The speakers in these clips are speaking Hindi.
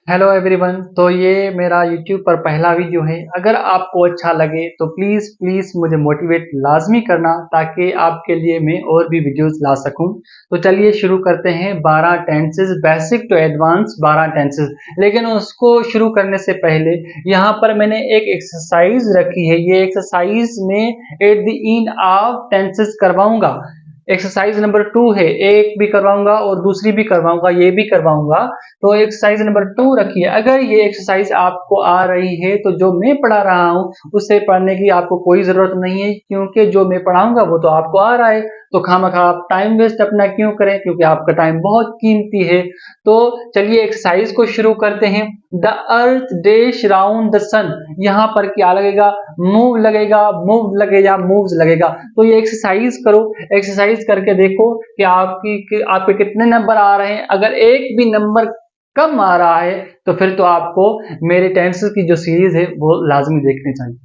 Hello everyone. तो ये मेरा यूट्यूब पर पहला वीडियो है। अगर आपको अच्छा लगे तो प्लीज़ प्लीज़ मुझे मोटिवेट लाजमी करना ताकि आपके लिए मैं और भी वीडियोस ला सकूं। तो चलिए शुरू करते हैं। 12 tenses, basic to advance 12 tenses. लेकिन उसको शुरू करने से पहले यहाँ पर मैंने एक एक्सरसाइज रखी है। ये एक्सरसाइज में at the end of tenses करवाऊंगा। एक्सरसाइज नंबर 2 है, एक भी करवाऊंगा और दूसरी भी करवाऊंगा, ये भी करवाऊंगा। तो एक्सरसाइज नंबर 2 रखिए। अगर ये एक्सरसाइज आपको आ रही है तो जो मैं पढ़ा रहा हूँ उससे पढ़ने की आपको कोई जरूरत नहीं है, क्योंकि जो मैं पढ़ाऊंगा वो तो आपको आ रहा है। तो खामखा आप टाइम वेस्ट अपना क्यों करें, क्योंकि आपका टाइम बहुत कीमती है। तो चलिए एक्सरसाइज को शुरू करते हैं। The earth dash round the sun, यहाँ पर क्या लगेगा? मूव लगेगा, मूव लगेगा, मूव्स लगेगा। तो ये एक्सरसाइज करो, एक्सरसाइज करके देखो कि आपके कितने नंबर आ रहे हैं। अगर एक भी नंबर कम आ रहा है तो फिर तो आपको मेरे टेंसेस की जो सीरीज है वो लाजमी देखनी चाहिए।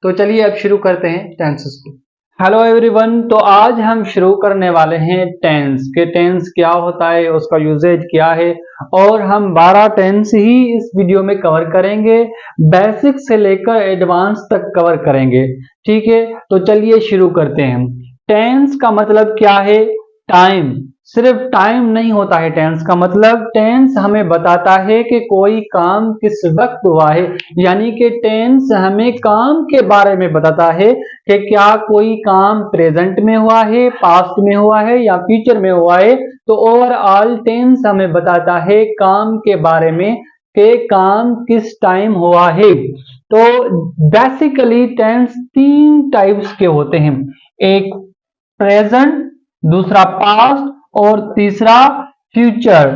तो चलिए अब शुरू करते हैं टेंसेस को। Hello everyone. तो आज हम शुरू करने वाले हैं टेंस के। टेंस क्या होता है, उसका यूजेज क्या है, और हम 12 टेंस ही इस वीडियो में कवर करेंगे। बेसिक से लेकर एडवांस तक कवर करेंगे। ठीक है, तो चलिए शुरू करते हैं। टेंस का मतलब क्या है? टाइम। सिर्फ टाइम नहीं होता है टेंस का मतलब। टेंस हमें बताता है कि कोई काम किस वक्त हुआ है, यानी कि टेंस हमें काम के बारे में बताता है कि क्या कोई काम प्रेजेंट में हुआ है, पास्ट में हुआ है या फ्यूचर में हुआ है। तो ओवरऑल टेंस हमें बताता है काम के बारे में कि काम किस टाइम हुआ है। तो बेसिकली टेंस 3 टाइप्स के होते हैं। एक प्रेजेंट, दूसरा पास्ट और तीसरा फ्यूचर।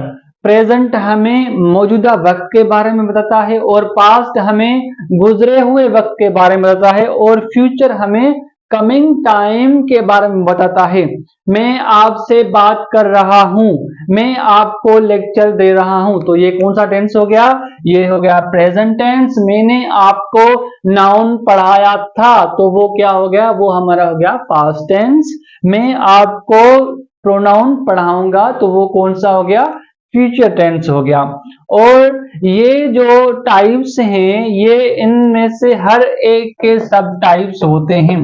प्रेजेंट हमें मौजूदा वक्त के बारे में बताता है और पास्ट हमें गुजरे हुए वक्त के बारे में बताता है और फ्यूचर हमें कमिंग टाइम के बारे में बताता है। मैं आपसे बात कर रहा हूं, मैं आपको लेक्चर दे रहा हूं, तो ये कौन सा टेंस हो गया? ये हो गया प्रेजेंट टेंस। मैंने आपको नाउन पढ़ाया था, तो वो क्या हो गया? वो हमारा हो गया पास्ट टेंस। मैं आपको प्रोनाउन पढ़ाऊंगा, तो वो कौन सा हो गया? फ्यूचर टेंस हो गया। और ये जो टाइप्स हैं, ये इनमें से हर एक के सब टाइप्स होते हैं।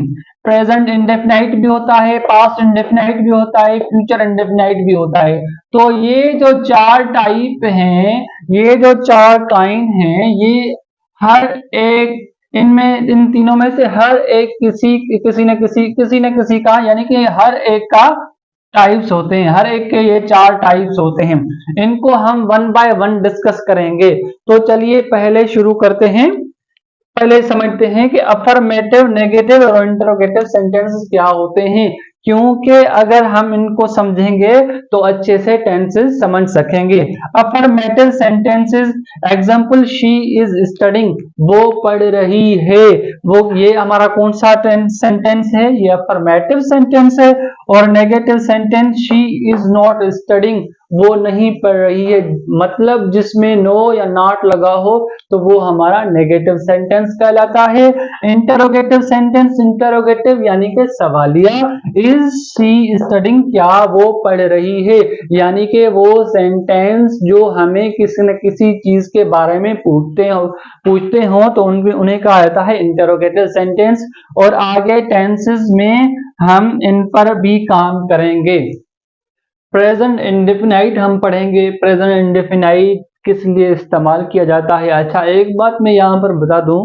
प्रेजेंट इंडेफिनाइट भी होता है, पास्ट इंडेफिनाइट भी होता है, फ्यूचर इंडेफिनाइट भी होता है। तो ये जो 4 टाइप हैं, ये जो 4 काइंड हैं, ये हर एक इनमें, इन तीनों में से हर एक किसी न किसी का, यानी कि हर एक का टाइप्स होते हैं। हर एक के ये 4 टाइप्स होते हैं। इनको हम वन बाय वन डिस्कस करेंगे। तो चलिए पहले शुरू करते हैं। पहले समझते हैं कि अफर्मेटिव, नेगेटिव और इंटरोगेटिव सेंटेंसेस क्या होते हैं, क्योंकि अगर हम इनको समझेंगे तो अच्छे से टेंसेस समझ सकेंगे। Affirmative sentences, example she is studying, वो पढ़ रही है। वो ये हमारा कौन सा सेंटेंस है? ये अफर्मेटिव सेंटेंस है। और negative sentence, she is not studying, वो नहीं पढ़ रही है। मतलब जिसमें नो या नॉट लगा हो तो वो हमारा नेगेटिव सेंटेंस कहलाता है। इंटरोगेटिव सेंटेंस, इंटरोगेटिव यानी कि सवालिया, इज शी स्टडिंग, क्या वो पढ़ रही है। यानी कि वो सेंटेंस जो हमें किसी न किसी चीज के बारे में पूछते हो तो उन्हें कहा जाता है इंटरोगेटिव सेंटेंस। और आगे टेंसेस में हम इन पर भी काम करेंगे। प्रेजेंट इंडेफिनाइट हम पढ़ेंगे। प्रेजेंट इंडेफिनाइट किस लिए इस्तेमाल किया जाता है? अच्छा, एक बात मैं यहाँ पर बता दूं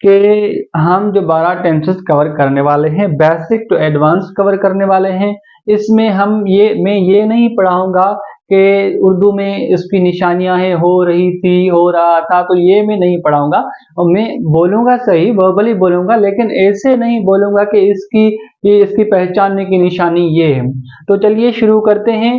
कि हम जो 12 टेंसेस कवर करने वाले हैं, बेसिक टू एडवांस कवर करने वाले हैं। इसमें मैं ये नहीं पढ़ाऊंगा कि उर्दू में इसकी निशानियां हैं, हो रही थी, हो रहा था, तो ये मैं नहीं पढ़ाऊंगा। और मैं बोलूंगा सही, वर्बली बोलूंगा, लेकिन ऐसे नहीं बोलूंगा कि इसकी पहचानने की निशानी ये है। तो चलिए शुरू करते हैं।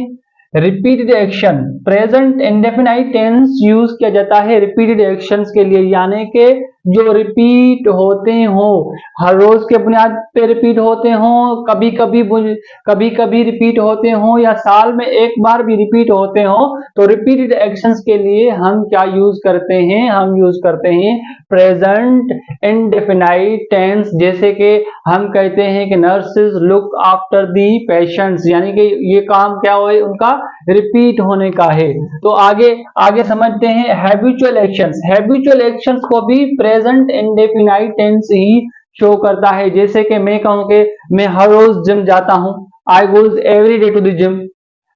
Repeated action, present indefinite tense use किया जाता है रिपीटेड एक्शंस के लिए, यानी कि जो रिपीट होते हो, हर रोज के बुनियाद पे रिपीट होते हो, कभी कभी रिपीट होते हो, या साल में एक बार भी रिपीट होते हो। तो रिपीटेड एक्शंस के लिए हम क्या यूज करते हैं? हम यूज करते हैं प्रेजेंट इंडेफिनाइट टेंस। जैसे कि हम कहते हैं कि nurses look after the patients, यानी कि ये काम क्या हो उनका? रिपीट होने का है। तो आगे आगे समझते हैं हैबिचुअल एक्शंस। हैबिचुअल एक्शंस को भी प्रेजेंट इंडेफिनाइट टेंस ही शो करता है। जैसे कि मैं कहूं कि मैं हर रोज जिम जाता हूं, I goes every day to the gym.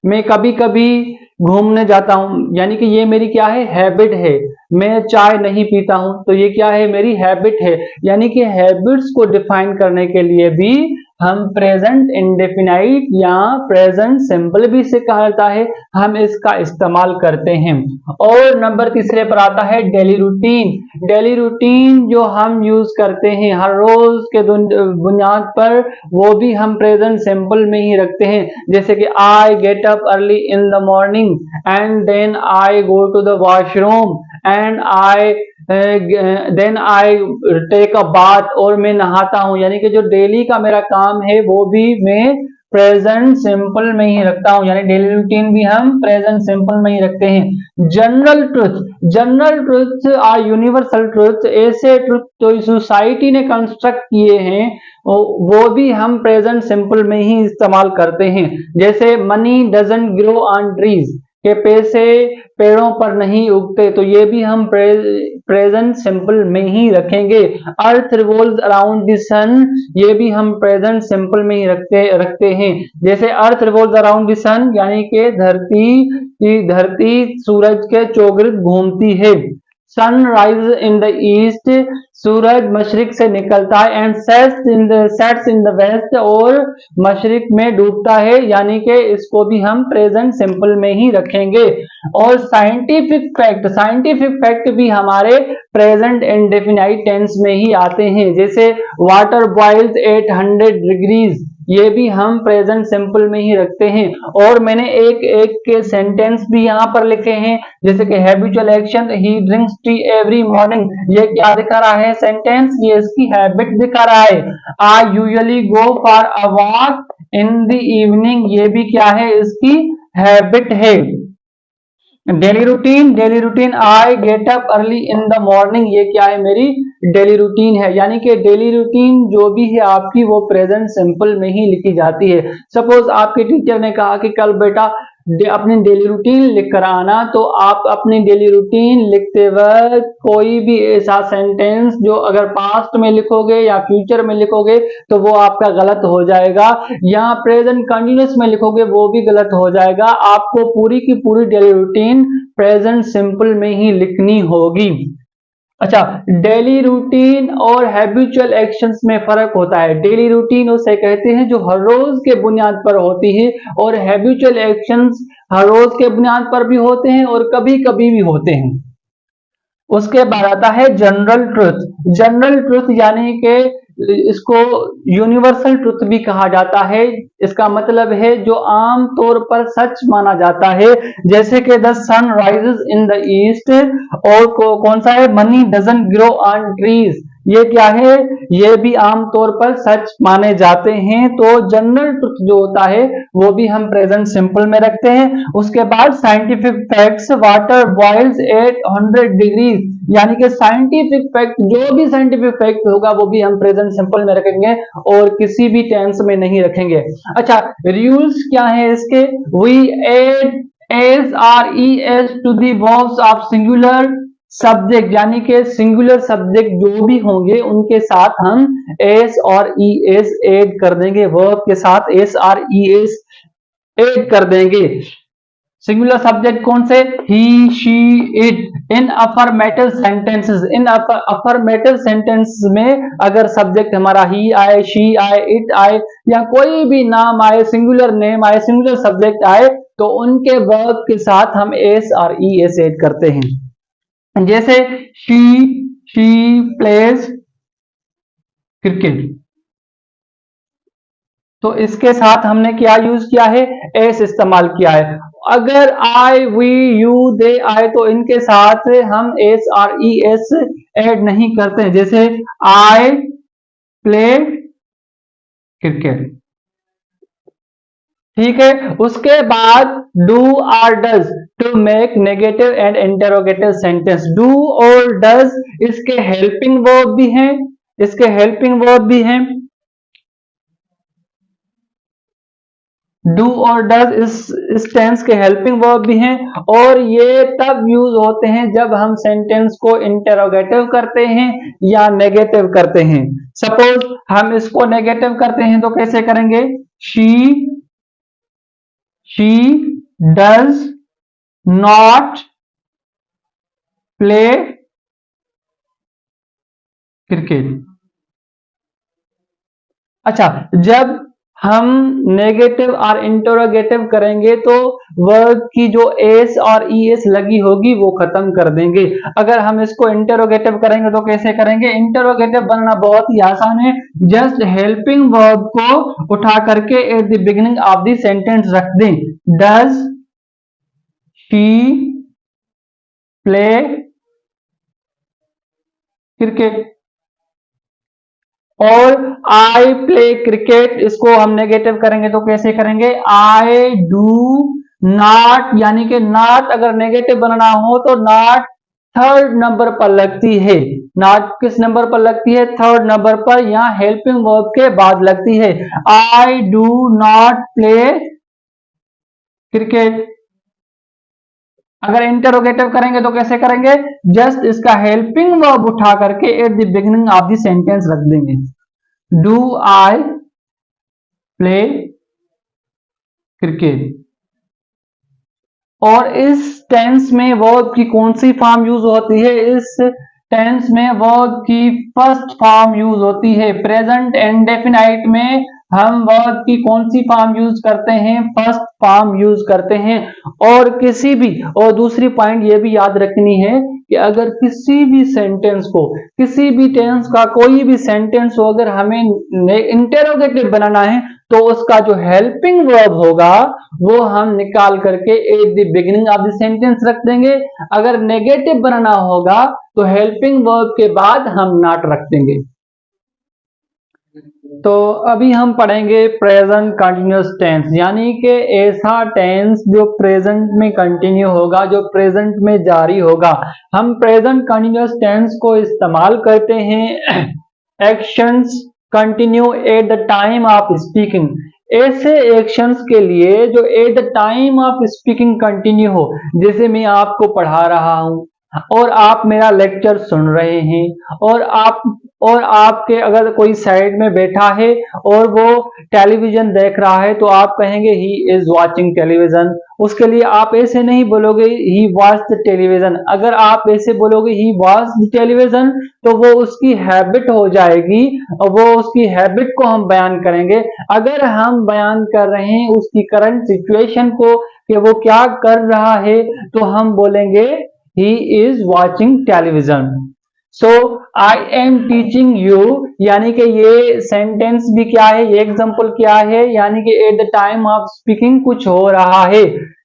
मैं कभी कभी घूमने जाता हूं, यानी कि ये मेरी क्या है, हैबिट है। मैं चाय नहीं पीता हूं, तो ये क्या है, मेरी हैबिट है। यानी कि हैबिट्स को डिफाइन करने के लिए भी हम प्रेजेंट इंडेफिनाइट या प्रेजेंट सिंपल भी इसे कहा जाता है, हम इसका इस्तेमाल करते हैं। और नंबर तीसरे पर आता है डेली रूटीन। डेली रूटीन जो हम यूज करते हैं हर रोज के बुनियाद पर, वो भी हम प्रेजेंट सिंपल में ही रखते हैं। जैसे कि I get up early in the morning and then I go to the washroom and I then I take a bath, और मैं नहाता हूं। यानी कि जो डेली का मेरा काम है वो भी मैं प्रेजेंट सिंपल में ही रखता हूं, यानी डेली रूटीन भी हम प्रेजेंट सिंपल में ही रखते हैं। General truth, general truth are universal truth, ऐसे ट्रुथ जो सोसाइटी ने कंस्ट्रक्ट किए हैं वो भी हम प्रेजेंट सिंपल में ही इस्तेमाल करते हैं। जैसे money doesn't grow on trees, के पैसे पेड़ों पर नहीं उगते, तो ये भी हम प्रेजेंट सिंपल में ही रखेंगे। अर्थ रिवॉल्व्स अराउंड द सन, ये भी हम प्रेजेंट सिंपल में ही रखते हैं। जैसे earth revolves around the sun, यानी कि धरती सूरज के चौगिर्द घूमती है। Sun rise in the east, सूरज मशरिक से निकलता है। And sets in the west, और मशरिक में डूबता है। यानी कि इसको भी हम प्रेजेंट सिंपल में ही रखेंगे। और साइंटिफिक फैक्ट भी हमारे प्रेजेंट इंडेफिनाइट टेंस में ही आते हैं। जैसे वाटर बॉइल्स 800 डिग्रीज, ये भी हम प्रेजेंट सिंपल में ही रखते हैं। और मैंने एक एक के सेंटेंस भी यहाँ पर लिखे हैं। जैसे कि हैबिचुअल एक्शन, ही ड्रिंक्स टी एवरी मॉर्निंग, ये क्या दिखा रहा है सेंटेंस, ये इसकी हैबिट दिखा रहा है। I usually go for a walk in the evening, ये भी क्या है, इसकी हैबिट है। Daily routine I get up early in the morning, ये क्या है, मेरी डेली रूटीन है। यानी कि डेली रूटीन जो भी है आपकी वो प्रेजेंट सिंपल में ही लिखी जाती है। सपोज आपके टीचर ने कहा कि कल बेटा अपनी डेली रूटीन लिख कर आना, तो आप अपनी डेली रूटीन लिखते वक्त कोई भी ऐसा सेंटेंस जो अगर पास्ट में लिखोगे या फ्यूचर में लिखोगे तो वो आपका गलत हो जाएगा, या प्रेजेंट कंटिन्यूअस में लिखोगे वो भी गलत हो जाएगा। आपको पूरी की पूरी डेली रूटीन प्रेजेंट सिंपल में ही लिखनी होगी। अच्छा, डेली रूटीन और हैबिचुअल एक्शंस में फर्क होता है। डेली रूटीन उसे कहते हैं जो हर रोज के बुनियाद पर होती है, और हैबिचुअल एक्शंस हर रोज के बुनियाद पर भी होते हैं और कभी कभी भी होते हैं। उसके बाद आता है जनरल ट्रुथ। जनरल ट्रुथ यानी कि इसको यूनिवर्सल ट्रुथ भी कहा जाता है। इसका मतलब है जो आम तौर पर सच माना जाता है। जैसे कि the sun rises in the east, और कौन सा है, money doesn't grow on trees, ये क्या है, ये भी आमतौर पर सच माने जाते हैं। तो जनरल ट्रुथ जो होता है वो भी हम प्रेजेंट सिंपल में रखते हैं। उसके बाद scientific facts, water boils 800 degrees, यानी कि साइंटिफिक फैक्ट, जो भी साइंटिफिक फैक्ट होगा वो भी हम प्रेजेंट सिंपल में रखेंगे और किसी भी टेंस में नहीं रखेंगे। अच्छा, रूल्स क्या है इसके, we add S or E S to the verbs of singular subject, यानी कि सिंगुलर सब्जेक्ट जो भी होंगे उनके साथ हम एस और ई एस ऐड कर देंगे। वर्ब के साथ एस और ई एस ऐड कर देंगे। सिंगुलर सब्जेक्ट कौन से, he she it. In affirmative sentences, in affirmative sentence में अगर सब्जेक्ट हमारा ही आए, शी आए, इट आए, या कोई भी नाम आए, सिंगुलर नेम आए, सिंगुलर सब्जेक्ट आए, तो उनके वर्ब के साथ हम एस और ई एस ऐड करते हैं। जैसे शी प्लेज क्रिकेट, तो इसके साथ हमने क्या यूज किया है, एस इस्तेमाल किया है। अगर आई, वी, यू, दे आए तो इनके साथ हम एस और ई एस ऐड नहीं करते। जैसे आई प्ले क्रिकेट, ठीक है। उसके बाद डू और does to make negative and interrogative sentence. Do और डज इसके हेल्पिंग वर्ब भी हैं, डू और डज इस टेंस के हेल्पिंग वर्ब भी हैं और ये तब यूज होते हैं जब हम सेंटेंस को इंटेरोगेटिव करते हैं या नेगेटिव करते हैं। सपोज हम इसको नेगेटिव करते हैं तो कैसे करेंगे? She does not play cricket. अच्छा, जब हम नेगेटिव और इंटरोगेटिव करेंगे तो वर्ब की जो एस और ईएस लगी होगी वो खत्म कर देंगे। अगर हम इसको इंटरोगेटिव करेंगे तो कैसे करेंगे? इंटरोगेटिव बनना बहुत ही आसान है। जस्ट हेल्पिंग वर्ब को उठा करके eight the beginning of the sentence रख दें। डज शी प्ले क्रिकेट और आई प्ले क्रिकेट, इसको हम नेगेटिव करेंगे तो कैसे करेंगे? आई डू नॉट, यानी कि नॉट अगर नेगेटिव बनना हो तो नॉट थर्ड नंबर पर लगती है। नॉट किस नंबर पर लगती है? थर्ड नंबर पर, यहां हेल्पिंग वर्ब के बाद लगती है। I do not play cricket. अगर इंटरोगेटिव करेंगे तो कैसे करेंगे? जस्ट इसका हेल्पिंग वर्ब उठा करके eight the beginning of the sentence रख देंगे। Do I play cricket. और इस टेंस में वर्ब की कौन सी फॉर्म यूज होती है? इस टेंस में वर्ब की फर्स्ट फॉर्म यूज होती है। प्रेजेंट इंडेफिनाइट में हम वर्ब की कौन सी फॉर्म यूज करते हैं? फर्स्ट फॉर्म यूज करते हैं। और किसी भी, और दूसरी पॉइंट ये भी याद रखनी है कि अगर किसी भी सेंटेंस को, किसी भी टेंस का कोई भी सेंटेंस हो, अगर हमें इंटेरोगेटिव बनाना है तो उसका जो हेल्पिंग वर्ब होगा वो हम निकाल करके eight the beginning of the sentence रख देंगे। अगर नेगेटिव बनाना होगा तो हेल्पिंग वर्ब के बाद हम नॉट रख देंगे। तो अभी हम पढ़ेंगे प्रेजेंट कंटिन्यूअस टेंस, यानी कि ऐसा टेंस जो प्रेजेंट में कंटिन्यू होगा, जो प्रेजेंट में जारी होगा। हम प्रेजेंट कंटिन्यूअस टेंस को इस्तेमाल करते हैं actions continue at the time of speaking, ऐसे एक्शंस के लिए जो eight the time of speaking continue हो। जैसे मैं आपको पढ़ा रहा हूं और आप मेरा लेक्चर सुन रहे हैं और आपके अगर कोई साइड में बैठा है और वो टेलीविजन देख रहा है तो आप कहेंगे ही इज वॉचिंग टेलीविजन। उसके लिए आप ऐसे नहीं बोलोगे ही वॉच द टेलीविजन। अगर आप ऐसे बोलोगे ही वॉच द टेलीविजन तो वो उसकी हैबिट हो जाएगी और वो उसकी हैबिट को हम बयान करेंगे। अगर हम बयान कर रहे हैं उसकी करंट सिचुएशन को कि वो क्या कर रहा है तो हम बोलेंगे he is watching television। so I am teaching you, यानी कि ये सेंटेंस भी क्या है, ये एग्जांपल क्या है, यानी कि at the time of speaking कुछ हो रहा है।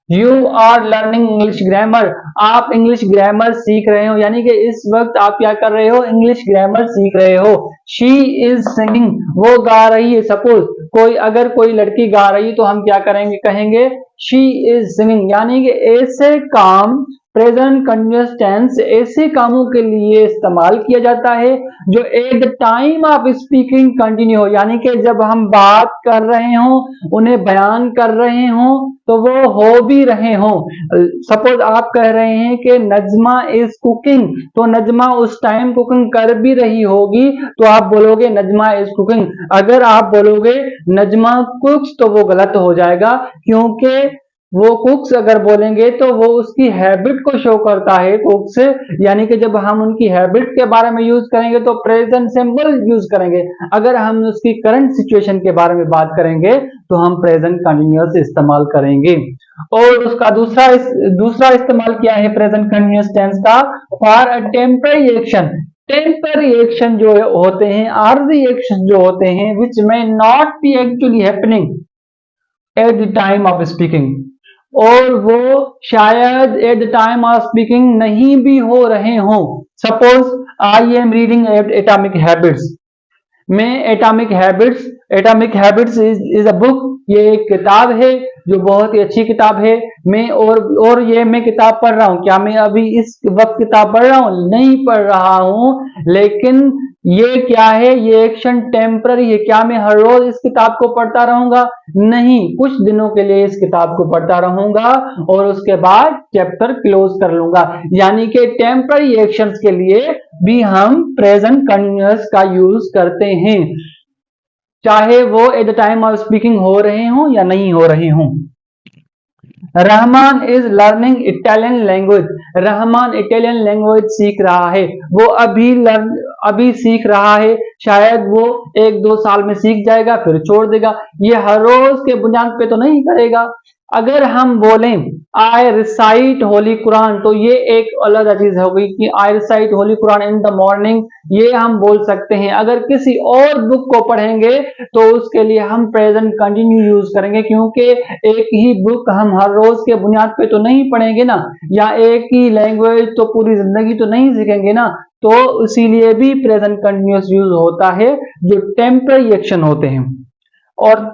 You are learning English grammar, आप इंग्लिश ग्रामर सीख रहे हो, यानी कि इस वक्त आप क्या कर रहे हो? इंग्लिश ग्रामर सीख रहे हो। शी इज सिंगिंग, वो गा रही है। सपोज अगर कोई लड़की गा रही है तो हम क्या करेंगे? कहेंगे शी इज सिंगिंग। यानी कि ऐसे काम प्रेजेंट कंटिन्यूअस टेंस ऐसे कामों के लिए इस्तेमाल किया जाता है जो eight the time of speaking continue हो, यानी कि जब हम बात कर रहे हों, उन्हें बयान कर रहे हों तो वो हो भी रहे हों। सपोज आप कह रहे हैं कि नजमा इज कुकिंग, तो नजमा उस टाइम कुकिंग कर भी रही होगी तो आप बोलोगे नजमा इज कुकिंग। अगर आप बोलोगे नजमा कुक्स तो वो गलत हो जाएगा, क्योंकि वो कुक्स अगर बोलेंगे तो वो उसकी हैबिट को शो करता है कुक्स, यानी कि जब हम उनकी हैबिट के बारे में यूज करेंगे तो प्रेजेंट सिंपल यूज करेंगे। अगर हम उसकी करंट सिचुएशन के बारे में बात करेंगे तो हम प्रेजेंट कंटिन्यूअस इस्तेमाल करेंगे। और उसका दूसरा इस्तेमाल क्या है प्रेजेंट कंटिन्यूअस टेंस का? For a temporary action. Temporary action जो होते हैं, आरजी एक्शन जो होते हैं, which may not be actually happening at the time of speaking, और वो शायद at the time of speaking नहीं भी हो रहे हों। Suppose I am reading Atomic Habits, में Atomic Habits is a book, ये एक किताब है जो बहुत ही अच्छी किताब है। मैं और ये मैं किताब पढ़ रहा हूँ, क्या मैं अभी इस वक्त किताब पढ़ रहा हूँ? नहीं पढ़ रहा हूँ, लेकिन ये क्या है, ये एक्शन टेम्पररी है। क्या मैं हर रोज इस किताब को पढ़ता रहूंगा? नहीं, कुछ दिनों के लिए इस किताब को पढ़ता रहूंगा और उसके बाद चैप्टर क्लोज कर लूंगा। यानी कि टेम्पररी एक्शंस के लिए भी हम प्रेजेंट कंटिन्यूअस का यूज करते हैं, चाहे वो eight the time of speaking हो रहे हों या नहीं हो रहे हों। Rahman is learning Italian language, Rahman Italian language सीख रहा है। वो अभी सीख रहा है, शायद वो 1-2 साल में सीख जाएगा फिर छोड़ देगा। ये हर रोज के बुनियाद पे तो नहीं करेगा। अगर हम बोलें आई रिसाइट होली कुरान, तो ये एक अलग चीज हो गई कि I recite holy Quran in the morning, ये हम बोल सकते हैं। अगर किसी और बुक को पढ़ेंगे तो उसके लिए हम प्रेजेंट कंटिन्यू यूज करेंगे, क्योंकि एक ही बुक हम हर रोज के बुनियाद पे तो नहीं पढ़ेंगे ना, या एक ही लैंग्वेज तो पूरी जिंदगी तो नहीं सीखेंगे ना। तो इसीलिए भी प्रेजेंट कंटिन्यूअस यूज होता है, जो टेम्पररी एक्शन होते हैं। और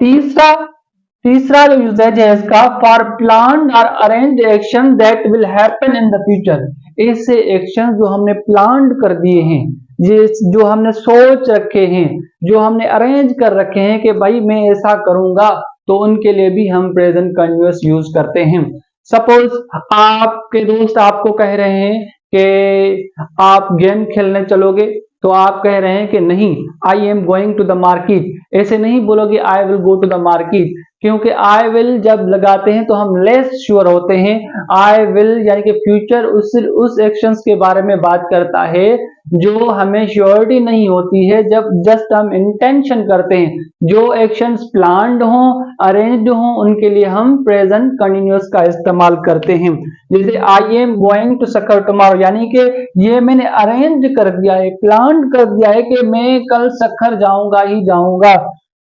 तीसरा जो यूजेज है इसका, फॉर प्लान और arrange action that will happen in the future, ऐसे एक्शन जो हमने प्लान कर दिए हैं, ये जो हमने सोच रखे हैं, जो हमने अरेंज कर रखे हैं कि भाई मैं ऐसा करूंगा, तो उनके लिए भी हम प्रेजेंट कंटिन्यूअस यूज करते हैं। सपोज आपके दोस्त आपको कह रहे हैं कि आप गेम खेलने चलोगे, तो आप कह रहे हैं कि नहीं, I am going to the market. ऐसे नहीं बोलोगे I will go to the market, क्योंकि आई विल जब लगाते हैं तो हम लेस श्योर होते हैं। आई विल यानी कि फ्यूचर उस एक्शंस के बारे में बात करता है जो हमें श्योरिटी नहीं होती है, जब जस्ट हम इंटेंशन करते हैं। जो एक्शंस प्लान्ड हों, अरेंज्ड हों, उनके लिए हम प्रेजेंट कंटिन्यूअस का इस्तेमाल करते हैं। जैसे I am going to Sukkur tomorrow, यानी कि ये मैंने अरेंज कर दिया है, प्लान कर दिया है कि मैं कल सखर जाऊंगा ही जाऊंगा।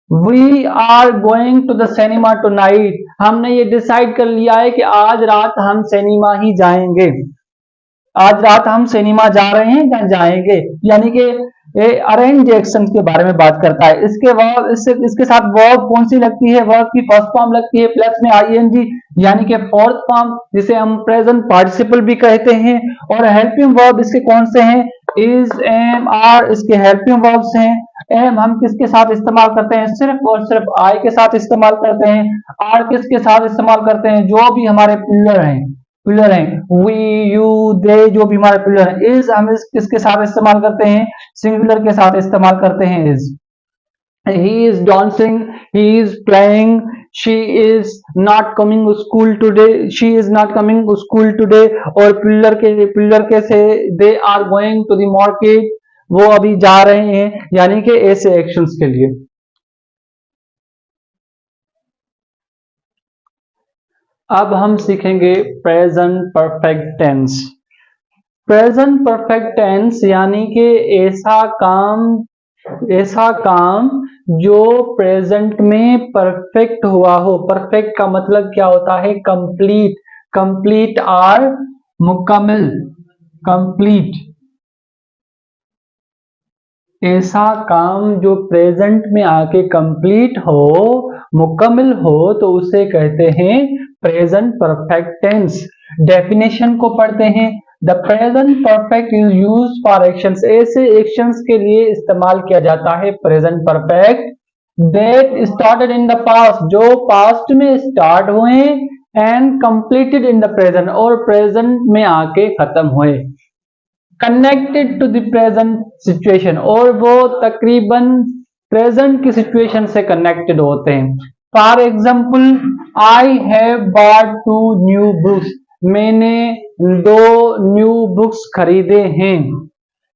We are going to the cinema tonight, हमने ये डिसाइड कर लिया है कि आज रात हम सिनेमा ही जाएंगे, आज रात हम सिनेमा जा रहे हैं या जाएंगे। यानी कि अरेंज एक्शन के बारे में बात करता है। इसके साथ वर्ब कौन सी लगती है? वर्ब की फर्स्ट फॉर्म लगती है प्लस में आईएनजी, यानी कि फोर्थ फॉर्म, जिसे हम प्रेजेंट पार्टिसिपल भी कहते हैं। और हेल्पिंग वर्ब इसके कौन से हैं? इज, एम, आर इसके हेल्पिंग वर्ब्स हैं। एम हम किसके साथ इस्तेमाल करते हैं? सिर्फ और सिर्फ आई के साथ इस्तेमाल करते हैं। आर किसके साथ इस्तेमाल करते हैं? जो भी हमारे प्लूरल हैं, वी, यू, दे, जो भी हमारे प्लूरल हैं। इज हम किसके साथ इस्तेमाल करते हैं? सिंगुलर के साथ इस्तेमाल करते हैं is. he is dancing, he is playing, she is not coming to school today, she is not coming to school today। और प्लूरल के से they are going to the market, वो अभी जा रहे हैं, यानी कि ऐसे एक्शंस के लिए। अब हम सीखेंगे present perfect tense. Present perfect tense यानी कि ऐसा काम जो प्रेजेंट में परफेक्ट हुआ हो। परफेक्ट का मतलब क्या होता है? कंप्लीट, कंप्लीट और मुकम्मल, कंप्लीट। ऐसा काम जो प्रेजेंट में आके कंप्लीट हो, मुकम्मल हो, तो उसे कहते हैं प्रेजेंट परफेक्ट टेंस। डेफिनेशन को पढ़ते हैं। The present perfect is used for actions, ऐसे एक्शंस के लिए इस्तेमाल किया जाता है present perfect. That started in the past, जो पास्ट में स्टार्ट हुए, and completed in the present, और प्रेजेंट में आके खत्म हुए। Connected to the present situation, और वो तकरीबन प्रेजेंट की सिचुएशन से कनेक्टेड होते हैं। For example, I have bought 2 new books, मैंने 2 न्यू बुक्स खरीदे हैं।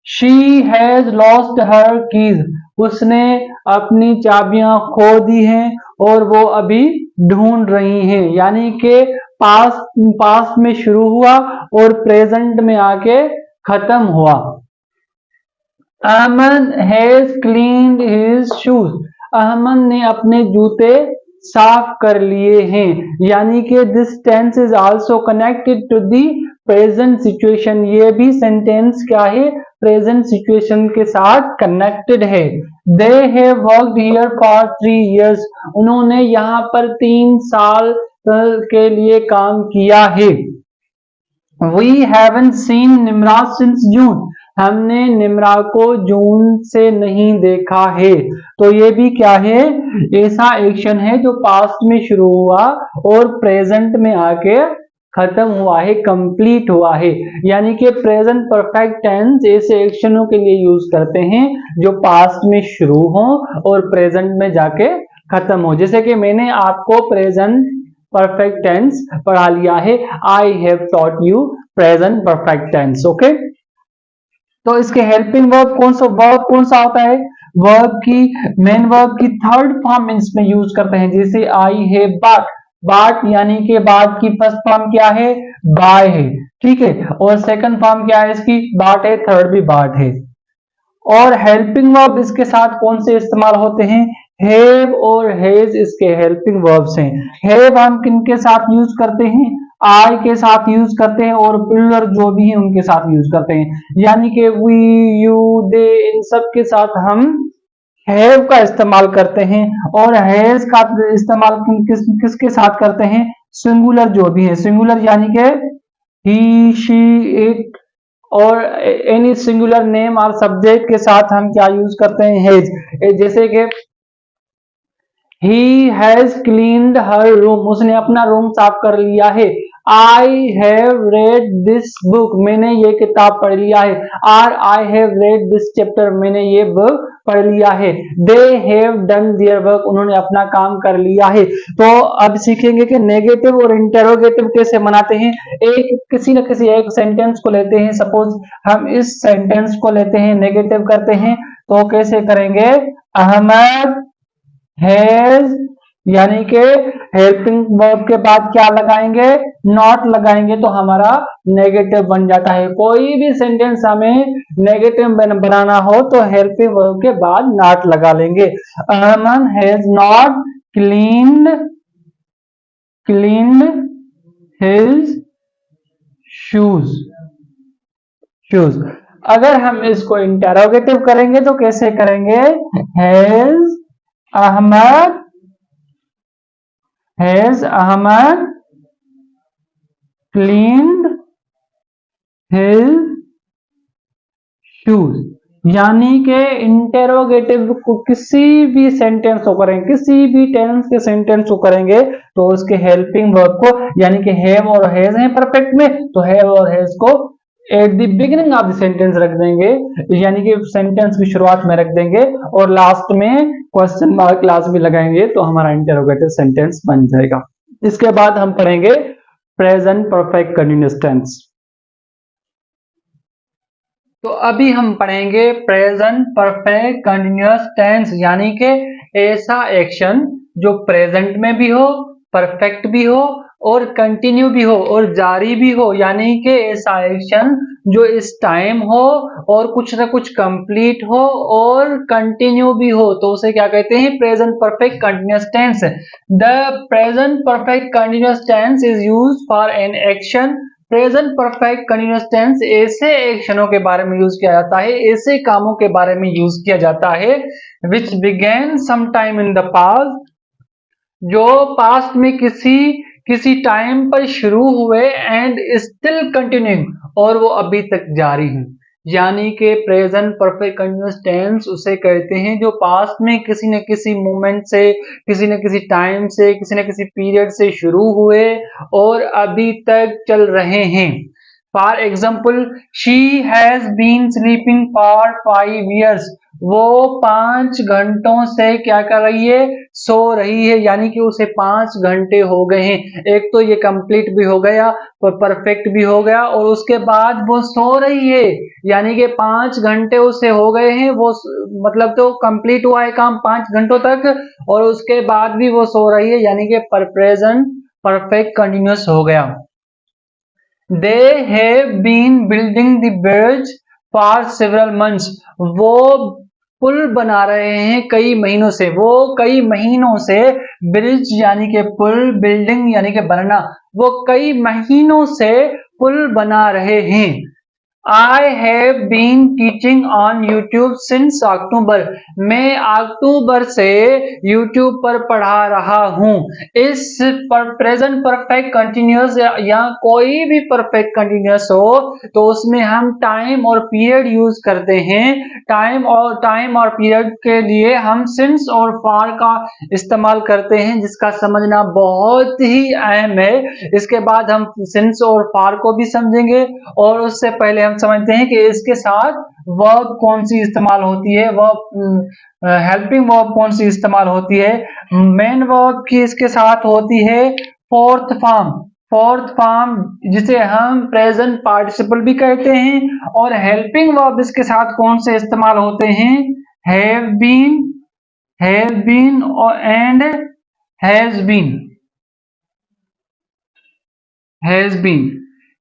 She has lost her keys, उसने अपनी चाबियां खो दी हैं और वो अभी ढूंढ रही हैं। यानी कि पास्ट में शुरू हुआ और प्रेजेंट में आके खत्म हुआ। Ahmad has cleaned his shoes, Ahmad ने अपने जूते साफ कर लिए हैं। यानी कि this tense is also connected to the present situation, ये भी सेंटेंस क्या है? प्रेजेंट सिचुएशन के साथ कनेक्टेड है। They have worked here for 3 years, उन्होंने यहाँ पर 3 साल के लिए काम किया है। We haven't seen Nimra since June, हमने निम्रा को जून से नहीं देखा है। तो ये भी क्या है, ऐसा एक्शन है जो पास्ट में शुरू हुआ और प्रेजेंट में आके खत्म हुआ है, कंप्लीट हुआ है। यानी कि प्रेजेंट परफेक्ट टेंस ऐसे एक्शनों के लिए यूज करते हैं जो पास्ट में शुरू हो और प्रेजेंट में जाके खत्म हो। जैसे कि मैंने आपको प्रेजेंट परफेक्ट टेंस पढ़ा लिया है, I have taught you present perfect tense. Okay, तो इसके हेल्पिंग वर्ब कौन सा होता है, वर्ब की मेन वर्ब की थर्ड फॉर्म इसमें यूज करते हैं। जैसे आई हैव बाट, बाट यानी कि बाट की फर्स्ट फॉर्म क्या है, बाय है, ठीक है, और सेकंड फॉर्म क्या है इसकी, बाट है, थर्ड भी बाट है। और हेल्पिंग वर्ब इसके साथ कौन से इस्तेमाल होते हैं, हैव और हैज इसके हेल्पिंग वर्ब्स हैं। हैव हम किनके साथ यूज करते हैं, आई के साथ यूज करते हैं, और प्लूरल जो भी है उनके साथ यूज करते हैं। यानी कि वी, यू, दे, इन सब के साथ हम हैव का इस्तेमाल करते हैं। और हैज का इस्तेमाल किसके साथ करते हैं, सिंगुलर जो भी है, सिंगुलर यानी कि ही, शी, इट और एनी सिंगुलर नेम और सब्जेक्ट के साथ हम क्या यूज करते हैं, हैज। जैसे कि he has cleaned her room, उसने अपना रूम साफ कर लिया है। I have read this book, मैंने ये किताब पढ़ लिया है। और I have read this chapter, मैंने ये बुक पढ़ लिया है। They have done their work, उन्होंने अपना काम कर लिया है। तो अब सीखेंगे कि नेगेटिव और इंटेरोगेटिव कैसे बनाते हैं। एक किसी न किसी एक सेंटेंस को लेते हैं, सपोज हम इस सेंटेंस को लेते हैं, नेगेटिव करते हैं, तो कैसे करेंगे, अहमद हैज, यानी कि हेल्पिंग वर्ब के बाद क्या लगाएंगे, नॉट लगाएंगे, तो हमारा नेगेटिव बन जाता है। कोई भी सेंटेंस हमें नेगेटिव बनाना हो तो हेल्पिंग वर्ब के बाद नॉट लगा लेंगे। Ahmad has not cleaned his shoes. अगर हम इसको इंटेरोगेटिव करेंगे तो कैसे करेंगे, has Ahmad cleaned his shoes. यानी कि इंटेरोगेटिव को किसी भी सेंटेंस को करेंगे, किसी भी टेंस के सेंटेंस को करेंगे तो उसके हेल्पिंग वर्ब को, यानी कि हैव और हैज है परफेक्ट में, तो हैव और हैज को eight the beginning of the sentence रख देंगे, यानी कि सेंटेंस की शुरुआत में रख देंगे, और लास्ट में क्वेश्चन मार्क क्लास भी लगाएंगे, तो हमारा इंटेरोगेटिव सेंटेंस बन जाएगा। इसके बाद हम पढ़ेंगे प्रेजेंट परफेक्ट कंटीन्यूअस टेंस। तो अभी हम पढ़ेंगे प्रेजेंट परफेक्ट कंटीन्यूअस टेंस, यानी कि ऐसा एक्शन जो प्रेजेंट में भी हो, परफेक्ट भी हो और कंटिन्यू भी हो और जारी भी हो। यानी कि ऐसा एक्शन जो इस टाइम हो और कुछ ना कुछ कंप्लीट हो और कंटिन्यू भी हो, तो उसे क्या कहते हैं, present perfect continuous tense. The present perfect continuous tense is used for an action. Present perfect continuous tense ऐसे एक्शनों के बारे में यूज किया जाता है, ऐसे कामों के बारे में यूज किया जाता है which begin some time in the past, जो पास्ट में किसी टाइम पर शुरू हुए, एंड स्टिल कंटिन्यूइंग, और वो अभी तक जारी है। यानी कि प्रेजेंट परफेक्ट कंटिन्यूअस टेंस उसे कहते हैं जो पास्ट में किसी न किसी मोमेंट से, किसी न किसी टाइम से, किसी न किसी पीरियड से शुरू हुए और अभी तक चल रहे हैं। For example, she has been sleeping for 5 years, वो 5 घंटों से क्या कर रही है, सो रही है। यानी कि उसे 5 घंटे हो गए हैं। एक तो ये कंप्लीट भी हो गया, परफेक्ट भी हो गया, और उसके बाद वो सो रही है, यानी कि 5 घंटे उसे हो गए हैं, वो मतलब तो कंप्लीट हुआ है काम 5 घंटों तक, और उसके बाद भी वो सो रही है, यानी कि प्रेजेंट परफेक्ट कंटिन्यूअस हो गया। They have been building the bridge for several months, वो पुल बना रहे हैं कई महीनों से, वो कई महीनों से, ब्रिज यानी कि पुल, बिल्डिंग यानी कि बनना, वो कई महीनों से पुल बना रहे हैं। I have been teaching on YouTube since October. मैं अक्टूबर से यूट्यूब पर पढ़ा रहा हूँ। इस पर प्रेजेंट परफेक्ट कंटिन्यूअस या कोई भी परफेक्ट कंटिन्यूअस हो तो उसमें हम टाइम और पीरियड यूज करते हैं। टाइम और पीरियड के लिए हम सिंस और फॉर का इस्तेमाल करते हैं, जिसका समझना बहुत ही अहम है। इसके बाद हम सिंस और फॉर को भी समझेंगे और उससे पहले हम समझते हैं कि इसके साथ वर्ब कौन सी इस्तेमाल होती है, वर्ब हेल्पिंग वर्ब कौन सी इस्तेमाल होती है। मेन वर्ब की इसके साथ होती है फोर्थ फॉर्म। फोर्थ फॉर्म जिसे हम प्रेजेंट पार्टिसिपल भी कहते हैं। और हेल्पिंग वर्ब इसके साथ कौन से इस्तेमाल होते हैं, have been and has been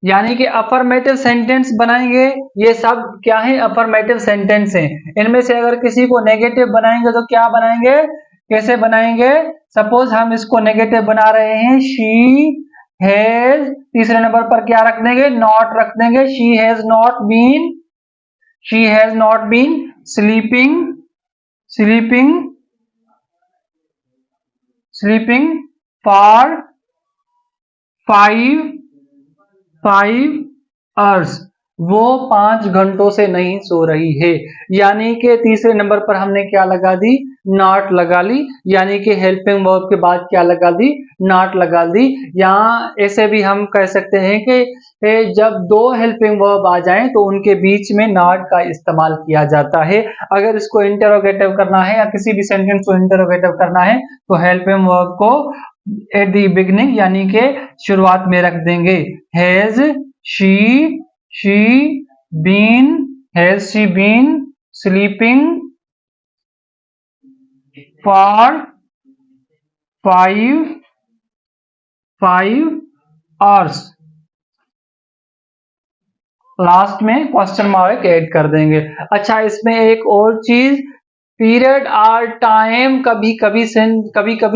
यानी कि अफर्मेटिव सेंटेंस बनाएंगे। ये सब क्या है, अफर्मेटिव सेंटेंस हैं। इनमें से अगर किसी को नेगेटिव बनाएंगे तो क्या बनाएंगे, कैसे बनाएंगे। सपोज हम इसको नेगेटिव बना रहे हैं, शी हैज, तीसरे नंबर पर क्या रख देंगे, नॉट रख देंगे। She has not been sleeping for 5 hours. वो 5 घंटों से नहीं सो रही है। यानी कि तीसरे नंबर पर हमने क्या लगा दी, नॉट लगा ली। यानी कि हेल्पिंग वर्ब के बाद क्या लगा दी, नॉट लगा दी। यहाँ ऐसे भी हम कह सकते हैं कि जब दो हेल्पिंग वर्ब आ जाएं तो उनके बीच में नॉट का इस्तेमाल किया जाता है। अगर इसको इंटरोगेटिव करना है या किसी भी सेंटेंस को इंटरोगेटिव करना है तो हेल्पिंग वर्ब को एट दी बिगिनिंग यानी कि शुरुआत में रख देंगे। Has she been sleeping for 5 hours. Last में क्वेश्चन मार्क ऐड कर देंगे। अच्छा, इसमें एक और चीज, पीरियड और टाइम कभी कभी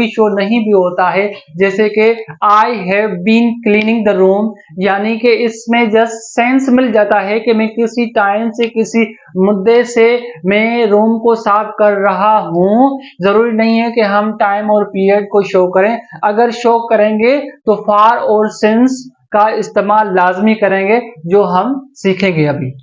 शो नहीं भी होता है। जैसे कि I have been cleaning the room, यानी कि इसमें जस्ट सेंस मिल जाता है कि मैं किसी टाइम से किसी मुद्दे से मैं रूम को साफ कर रहा हूं। जरूरी नहीं है कि हम टाइम और पीरियड को शो करें। अगर शो करेंगे तो फॉर और सिंस का इस्तेमाल लाजमी करेंगे, जो हम सीखेंगे।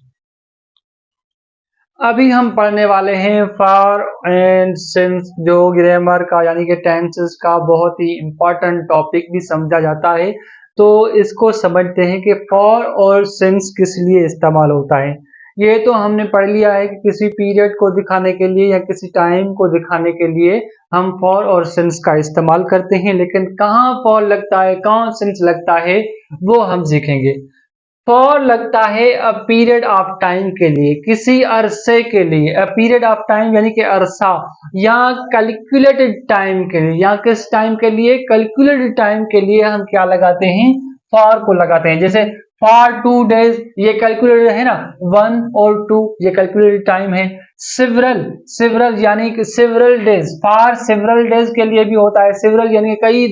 अभी हम पढ़ने वाले हैं फॉर एंड सिंस, जो ग्रामर का यानी कि टेंसेस का बहुत ही इंपॉर्टेंट टॉपिक भी समझा जाता है। तो इसको समझते हैं कि फॉर और सिंस किस लिए इस्तेमाल होता है। ये तो हमने पढ़ लिया है कि किसी पीरियड को दिखाने के लिए या किसी टाइम को दिखाने के लिए हम फॉर और सिंस का इस्तेमाल करते हैं, लेकिन कहाँ फॉर लगता है कहाँ सिंस लगता है वो हम सीखेंगे। फॉर लगता है अ पीरियड ऑफ टाइम के लिए, किसी अरसे के लिए। अ पीरियड ऑफ टाइम यानी कि अरसा, या कैलकुलेटेड टाइम के लिए, या किस टाइम के लिए, कैलकुलेटेड टाइम के लिए हम क्या लगाते हैं, फॉर को लगाते हैं। जैसे फॉर 2 डेज, ये कैलकुलेटेड है ना, 1 और 2 ये कैलकुलेटेड टाइम है। सिवरल यानी कि several days, for several days के लिए भी होता है। सिवरल यानी कई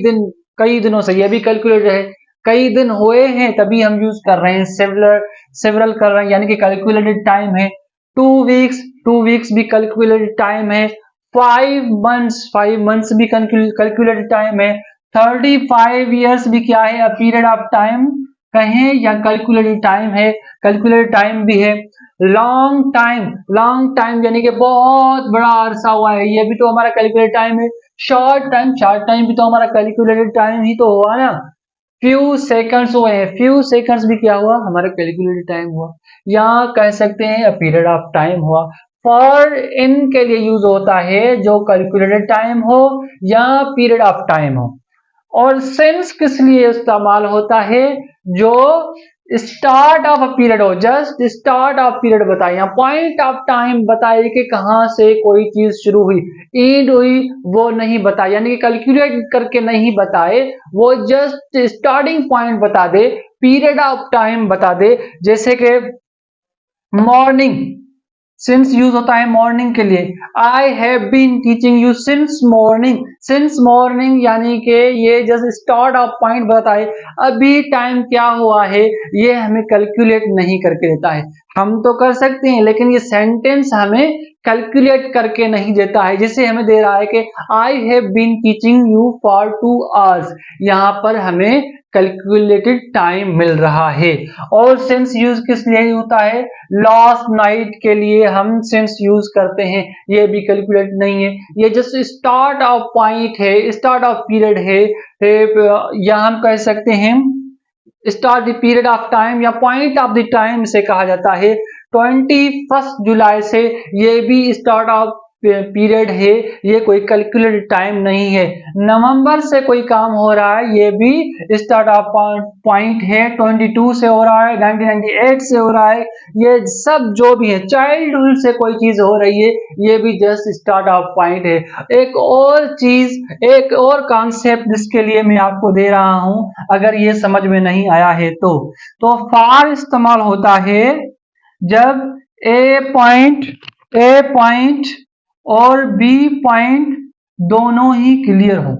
दिनों से, ये भी कैलकुलेटेड है। कई दिन हुए हैं तभी हम यूज कर रहे हैं सेवरल कर रहे हैं, यानी कि कैलकुलेटेड टाइम है। 2 वीक्स भी कैलकुलेटेड टाइम है। 5 मंथ्स भी कैलकुलेटेड टाइम है। 35 ईयर्स भी क्या है, अ पीरियड ऑफ टाइम कहें या कैलकुलेटेड टाइम है, कैलकुलेटेड टाइम भी है। लॉन्ग टाइम यानी कि बहुत बड़ा अरसा हुआ है, ये भी तो हमारा कैलकुलेटेड टाइम है। शॉर्ट टाइम भी तो हमारा कैलकुलेटेड टाइम ही तो हुआ ना। फ्यू सेकंड्स हुए हैं, फ्यू सेकंड्स भी क्या हुआ, हमारा कैलकुलेटेड टाइम हुआ, या कह सकते हैं अ पीरियड ऑफ टाइम हुआ। फॉर इन के लिए यूज होता है जो कैलकुलेटेड टाइम हो या पीरियड ऑफ टाइम हो। और सिंस किस लिए इस्तेमाल होता है, जो स्टार्ट ऑफ अ पीरियड हो, जस्ट स्टार्ट ऑफ पीरियड बताए, या पॉइंट ऑफ टाइम बताए कि कहां से कोई चीज शुरू हुई, एंड हुई, वो नहीं बताए, यानी कि कैलकुलेट करके नहीं बताए, वो जस्ट स्टार्टिंग पॉइंट बता दे, पीरियड ऑफ टाइम बता दे। जैसे कि मॉर्निंग सिंस यूज होता है मॉर्निंग के लिए। I have been teaching you since morning. Since morning यानी कि ये जस्ट स्टार्ट ऑफ पॉइंट बताए, अभी टाइम क्या हुआ है ये हमें कैलकुलेट नहीं करके देता है। हम तो कर सकते हैं लेकिन ये सेंटेंस हमें कैलकुलेट करके नहीं देता है। जिसे हमें दे रहा है कि I have been teaching you for 2 hours, यहाँ पर हमें कैलकुलेटेड टाइम मिल रहा है। और सिंस यूज किस लिए होता है? लास्ट नाइट के लिए हम सिंस यूज करते हैं, ये भी कैलकुलेट नहीं है, ये जस्ट स्टार्ट ऑफ पॉइंट है, स्टार्ट ऑफ पीरियड है। या हम कह सकते हैं start the period of time या पॉइंट ऑफ द टाइम से कहा जाता है। 21 जुलाई से ये भी स्टार्ट ऑफ पीरियड है, ये कोई कैलकुलेटेड टाइम नहीं है। नवंबर से कोई काम हो रहा है, ये भी स्टार्ट ऑफ पॉइंट है। 22 से हो रहा है, 1998 से हो रहा है, ये सब जो भी है। चाइल्डहुड से कोई चीज हो रही है, ये भी जस्ट स्टार्ट ऑफ पॉइंट है। एक और चीज, एक और कॉन्सेप्ट जिसके लिए मैं आपको दे रहा हूं, अगर ये समझ में नहीं आया है तो फॉर इस्तेमाल होता है जब ए पॉइंट और बी पॉइंट दोनों ही क्लियर हो।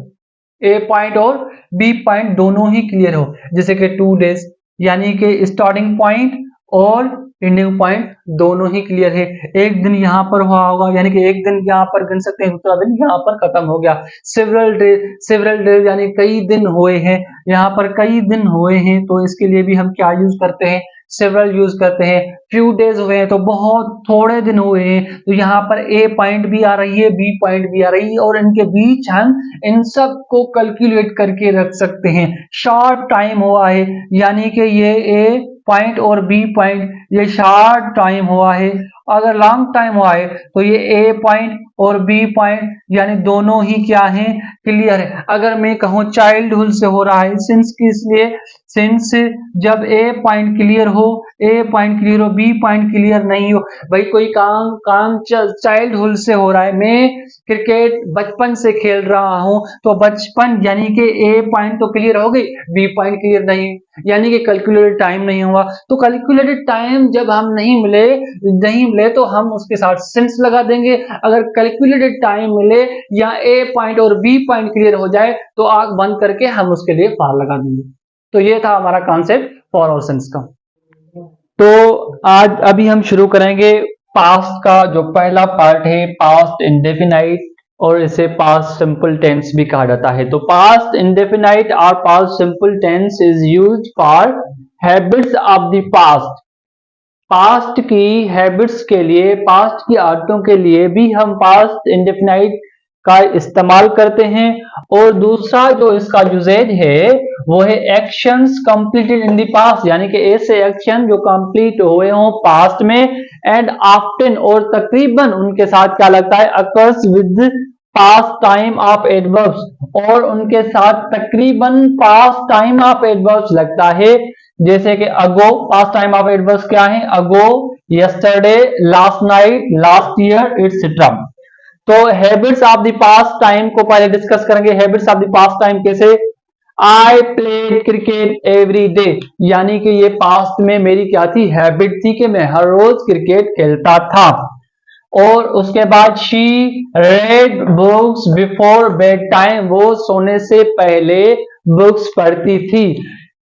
ए पॉइंट और बी पॉइंट दोनों ही क्लियर हो, जैसे कि 2 डेज, यानी कि स्टार्टिंग पॉइंट और एंडिंग पॉइंट दोनों ही क्लियर है। एक दिन यहाँ पर हुआ होगा, यानी कि एक दिन यहाँ पर गिन सकते हैं, दूसरा दिन यहाँ पर खत्म हो गया। सेवरल डेज यानी कई दिन हुए हैं, यहाँ पर कई दिन हुए हैं, तो इसके लिए भी हम क्या यूज करते हैं? सेवरल यूज करते हैं। फ्यू डेज हुए हैं तो बहुत थोड़े दिन हुए हैं, तो यहाँ पर ए पॉइंट भी आ रही है, बी पॉइंट भी आ रही है, और इनके बीच हम इन सब को कैलकुलेट करके रख सकते हैं। शॉर्ट टाइम हुआ है, यानी कि ये ए पॉइंट और बी पॉइंट ये शॉर्ट टाइम हुआ है। अगर लॉन्ग टाइम हुआ है तो ये ए पॉइंट और बी पॉइंट यानी दोनों ही क्या है? क्लियर है। अगर मैं कहूं चाइल्डहुड से हो रहा है, सिंस किस लिए? सिंस जब ए पॉइंट क्लियर हो, ए पॉइंट क्लियर हो, बी पॉइंट क्लियर नहीं हो। भाई कोई काम चाइल्डहुड से हो रहा है, मैं क्रिकेट बचपन से खेल रहा हूं, तो बचपन यानी कि ए पॉइंट तो क्लियर हो गई, बी पॉइंट क्लियर नहीं, यानी कि कैलकुलेटेड टाइम नहीं हुआ। तो कैलकुलेटेड टाइम जब हम नहीं मिले तो हम उसके साथ सिंस लगा देंगे। अगर कैलकुलेटेड टाइम मिले या ए पॉइंट और बी पॉइंट क्लियर हो जाए तो आंख बंद करके हम उसके लिए फॉर लगा देंगे। तो ये था हमारा कॉन्सेप्ट फॉर और सिंस का। तो आज अभी हम शुरू करेंगे पास्ट का जो पहला पार्ट है, पास्ट इंडेफिनाइट, और इसे पास्ट सिंपल टेंस भी कहा जाता है। तो पास्ट इंडेफिनाइट और past simple tense is used for habits of the past. Past की हैबिट्स के लिए, पास्ट की आदतों के लिए भी हम पास्ट इंडेफिनाइट का इस्तेमाल करते हैं। और दूसरा जो इसका यूजेज है वो है actions completed in the past, यानी कि ऐसे एक्शन जो कंप्लीट हुए हों पास्ट में, एंड ऑफ्टन और तकरीबन उनके साथ क्या लगता है? Occurs with past time of adverbs, और उनके साथ तकरीबन पास्ट टाइम ऑफ एडवर्ब्स लगता है। जैसे कि ago, past time of adverbs क्या है? Ago, yesterday, last night, last year, etcetera. तो habits of the past time को पहले डिस्कस करेंगे। Habits of the past time कैसे? I play cricket every day, यानी कि ये पास्ट में मेरी क्या थी? हैबिट थी कि मैं हर रोज क्रिकेट खेलता था। और उसके बाद she red books before bed time, वो सोने से पहले बुक्स पढ़ती थी।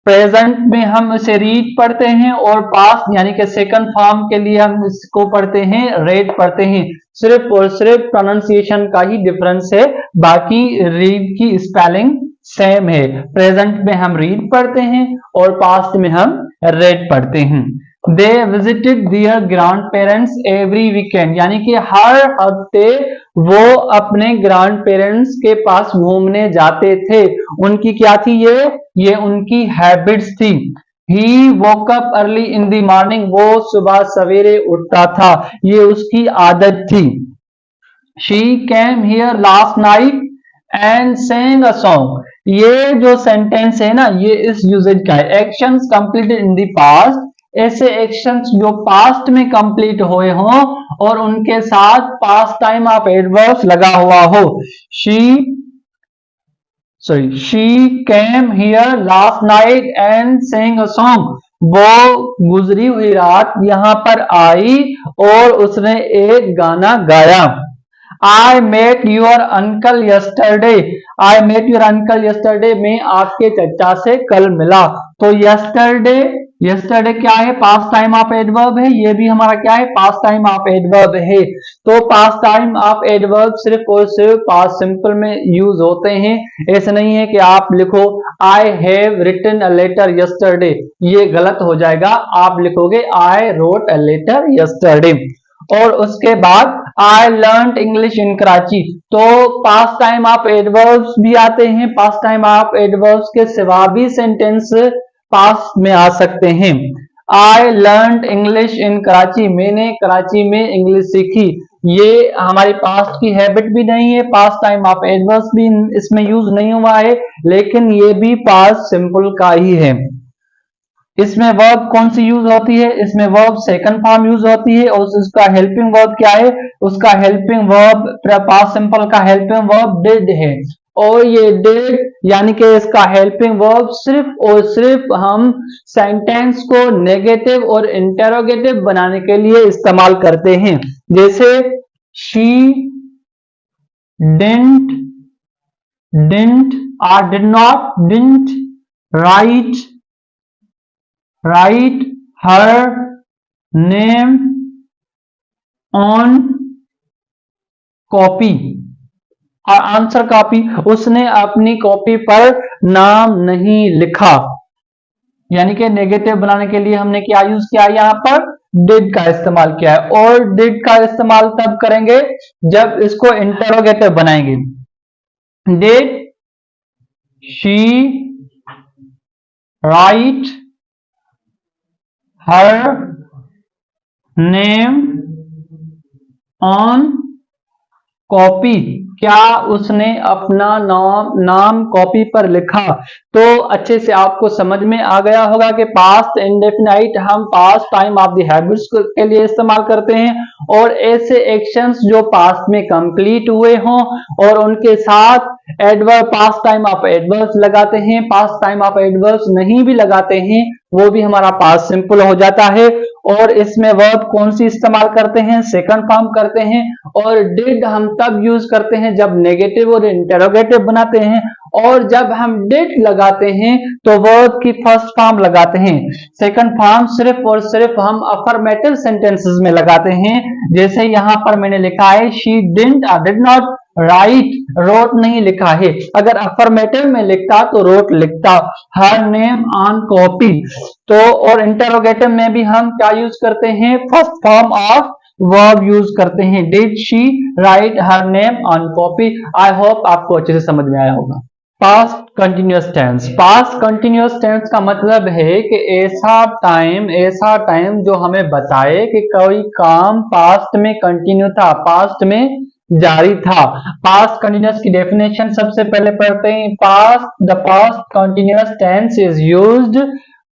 प्रेजेंट में हम इसे रीड पढ़ते हैं, और पास्ट यानी कि सेकंड फॉर्म के लिए हम इसको पढ़ते हैं रेड पढ़ते हैं। सिर्फ और सिर्फ प्रोनाउंसिएशन का ही डिफरेंस है, बाकी रीड की स्पेलिंग सेम है। प्रेजेंट में हम रीड पढ़ते हैं और पास्ट में हम रेड पढ़ते हैं। They visited their grandparents every weekend, यानी कि हर हफ्ते वो अपने ग्रैंड पेरेंट्स के पास घूमने जाते थे। उनकी क्या थी? ये उनकी हैबिट्स थी। He woke up early in the morning, वो सुबह सवेरे उठता था, ये उसकी आदत थी। She came here last night and sang a song, ये जो सेंटेंस है ना, ये इस यूजेज का है। Actions completed in the past, ऐसे एक्शंस जो पास्ट में कंप्लीट हुए हों और उनके साथ पास्ट टाइम ऑफ एडवर्ब्स लगा हुआ हो। She came here last night and sang a song, वो गुजरी हुई रात यहाँ पर आई और उसने एक गाना गाया। I met your uncle yesterday. I met your uncle yesterday. मैं आपके चचा से कल मिला। तो yesterday क्या है? पास्ट टाइम ऑफ एडवर्ब है। ये भी हमारा क्या है? पास्ट टाइम ऑफ एडवर्ब है। तो पास्ट टाइम ऑफ एडवर्ब सिर्फ और सिर्फ पास्ट सिंपल में यूज होते हैं। ऐसा नहीं है कि आप लिखो I have written a letter yesterday, ये गलत हो जाएगा। आप लिखोगे I wrote a letter yesterday। और उसके बाद I learned English in Karachi. तो पास्ट टाइम ऑफ एडवर्ब्स भी आते हैं। पास्ट टाइम ऑफ एडवर्ब्स के सिवा भी सेंटेंस पास्ट में आ सकते हैं। I learned English in Karachi, मैंने कराची में इंग्लिश सीखी। ये हमारी पास्ट की हैबिट भी नहीं है, पास्ट टाइम ऑफ एडवर्ब्स भी इसमें यूज नहीं हुआ है, लेकिन ये भी पास्ट सिंपल का ही है। इसमें वर्ब कौन सी यूज होती है? इसमें वर्ब सेकंड फॉर्म यूज होती है। और उसका हेल्पिंग वर्ब क्या है? उसका हेल्पिंग वर्ब पास्ट सिंपल का हेल्पिंग वर्ब डिड है। और ये डिड यानी कि इसका हेल्पिंग वर्ब सिर्फ और सिर्फ हम सेंटेंस को नेगेटिव और इंटेरोगेटिव बनाने के लिए इस्तेमाल करते हैं। जैसे शी डिडंट और did not, didn't write her name on copy और आंसर कॉपी, उसने अपनी कॉपी पर नाम नहीं लिखा। यानी कि नेगेटिव बनाने के लिए हमने क्या यूज किया? यहाँ पर डिड का इस्तेमाल किया है। और डिड का इस्तेमाल तब करेंगे जब इसको इंटरोगेटिव बनाएंगे। Did she right her name on copy, क्या उसने अपना नाम कॉपी पर लिखा? तो अच्छे से आपको समझ में आ गया होगा कि पास्ट इंडेफिनाइट हम past time of the habits के लिए इस्तेमाल करते हैं, और ऐसे एक्शंस जो पास्ट में कंप्लीट हुए हों और उनके साथ adverb past time of adverbs लगाते हैं। पास्ट टाइम ऑफ एडवर्ब्स नहीं भी लगाते हैं वो भी हमारा पास्ट सिंपल हो जाता है। और इसमें वर्ब कौन सी इस्तेमाल करते हैं? सेकंड फॉर्म करते हैं। और डिड हम तब यूज करते हैं जब नेगेटिव और इंटेरोगेटिव बनाते हैं, और जब हम डिड लगाते हैं तो वर्ब की फर्स्ट फॉर्म लगाते हैं। सेकंड फॉर्म सिर्फ और सिर्फ हम अफर्मेटिव सेंटेंसेस में लगाते हैं। जैसे यहां पर मैंने लिखा है शी डिडंट और डिड नॉट राइट, रोट नहीं लिखा है। अगर अफर्मेटिव में लिखता तो रोट लिखता। हर नेम ऑन कॉपी। तो और इंटरोगेटिव में भी हम क्या यूज करते हैं? First form of verb use करते हैं। Did she write her name on copy. I hope आपको अच्छे से समझ में आया होगा। Past continuous tense. Past continuous tense का मतलब है कि ऐसा टाइम जो हमें बताए कि कोई काम पास्ट में कंटिन्यू था, पास्ट में जारी था। पास्ट कंटिन्यूअस की डेफिनेशन सबसे पहले पढ़ते हैं। The past continuous tense is used.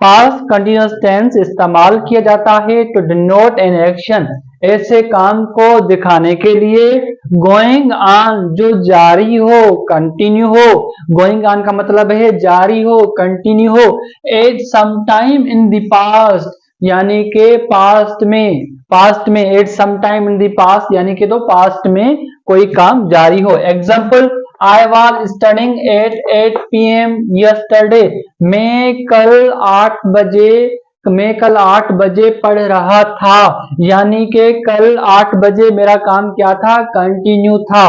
Past continuous tense इस्तेमाल किया जाता है टू डिनोट एन एक्शन, ऐसे काम को दिखाने के लिए। गोइंग ऑन जो जारी हो, कंटिन्यू हो। गोइंग ऑन का मतलब है जारी हो, कंटिन्यू हो। At some time in the past यानी के पास्ट में at some time in the past यानी कि तो पास्ट में कोई काम जारी हो। Example I was studying at 8 PM yesterday. मैं कल 8 बजे पढ़ रहा था। यानी कि कल 8 बजे मेरा काम क्या था? कंटिन्यू था।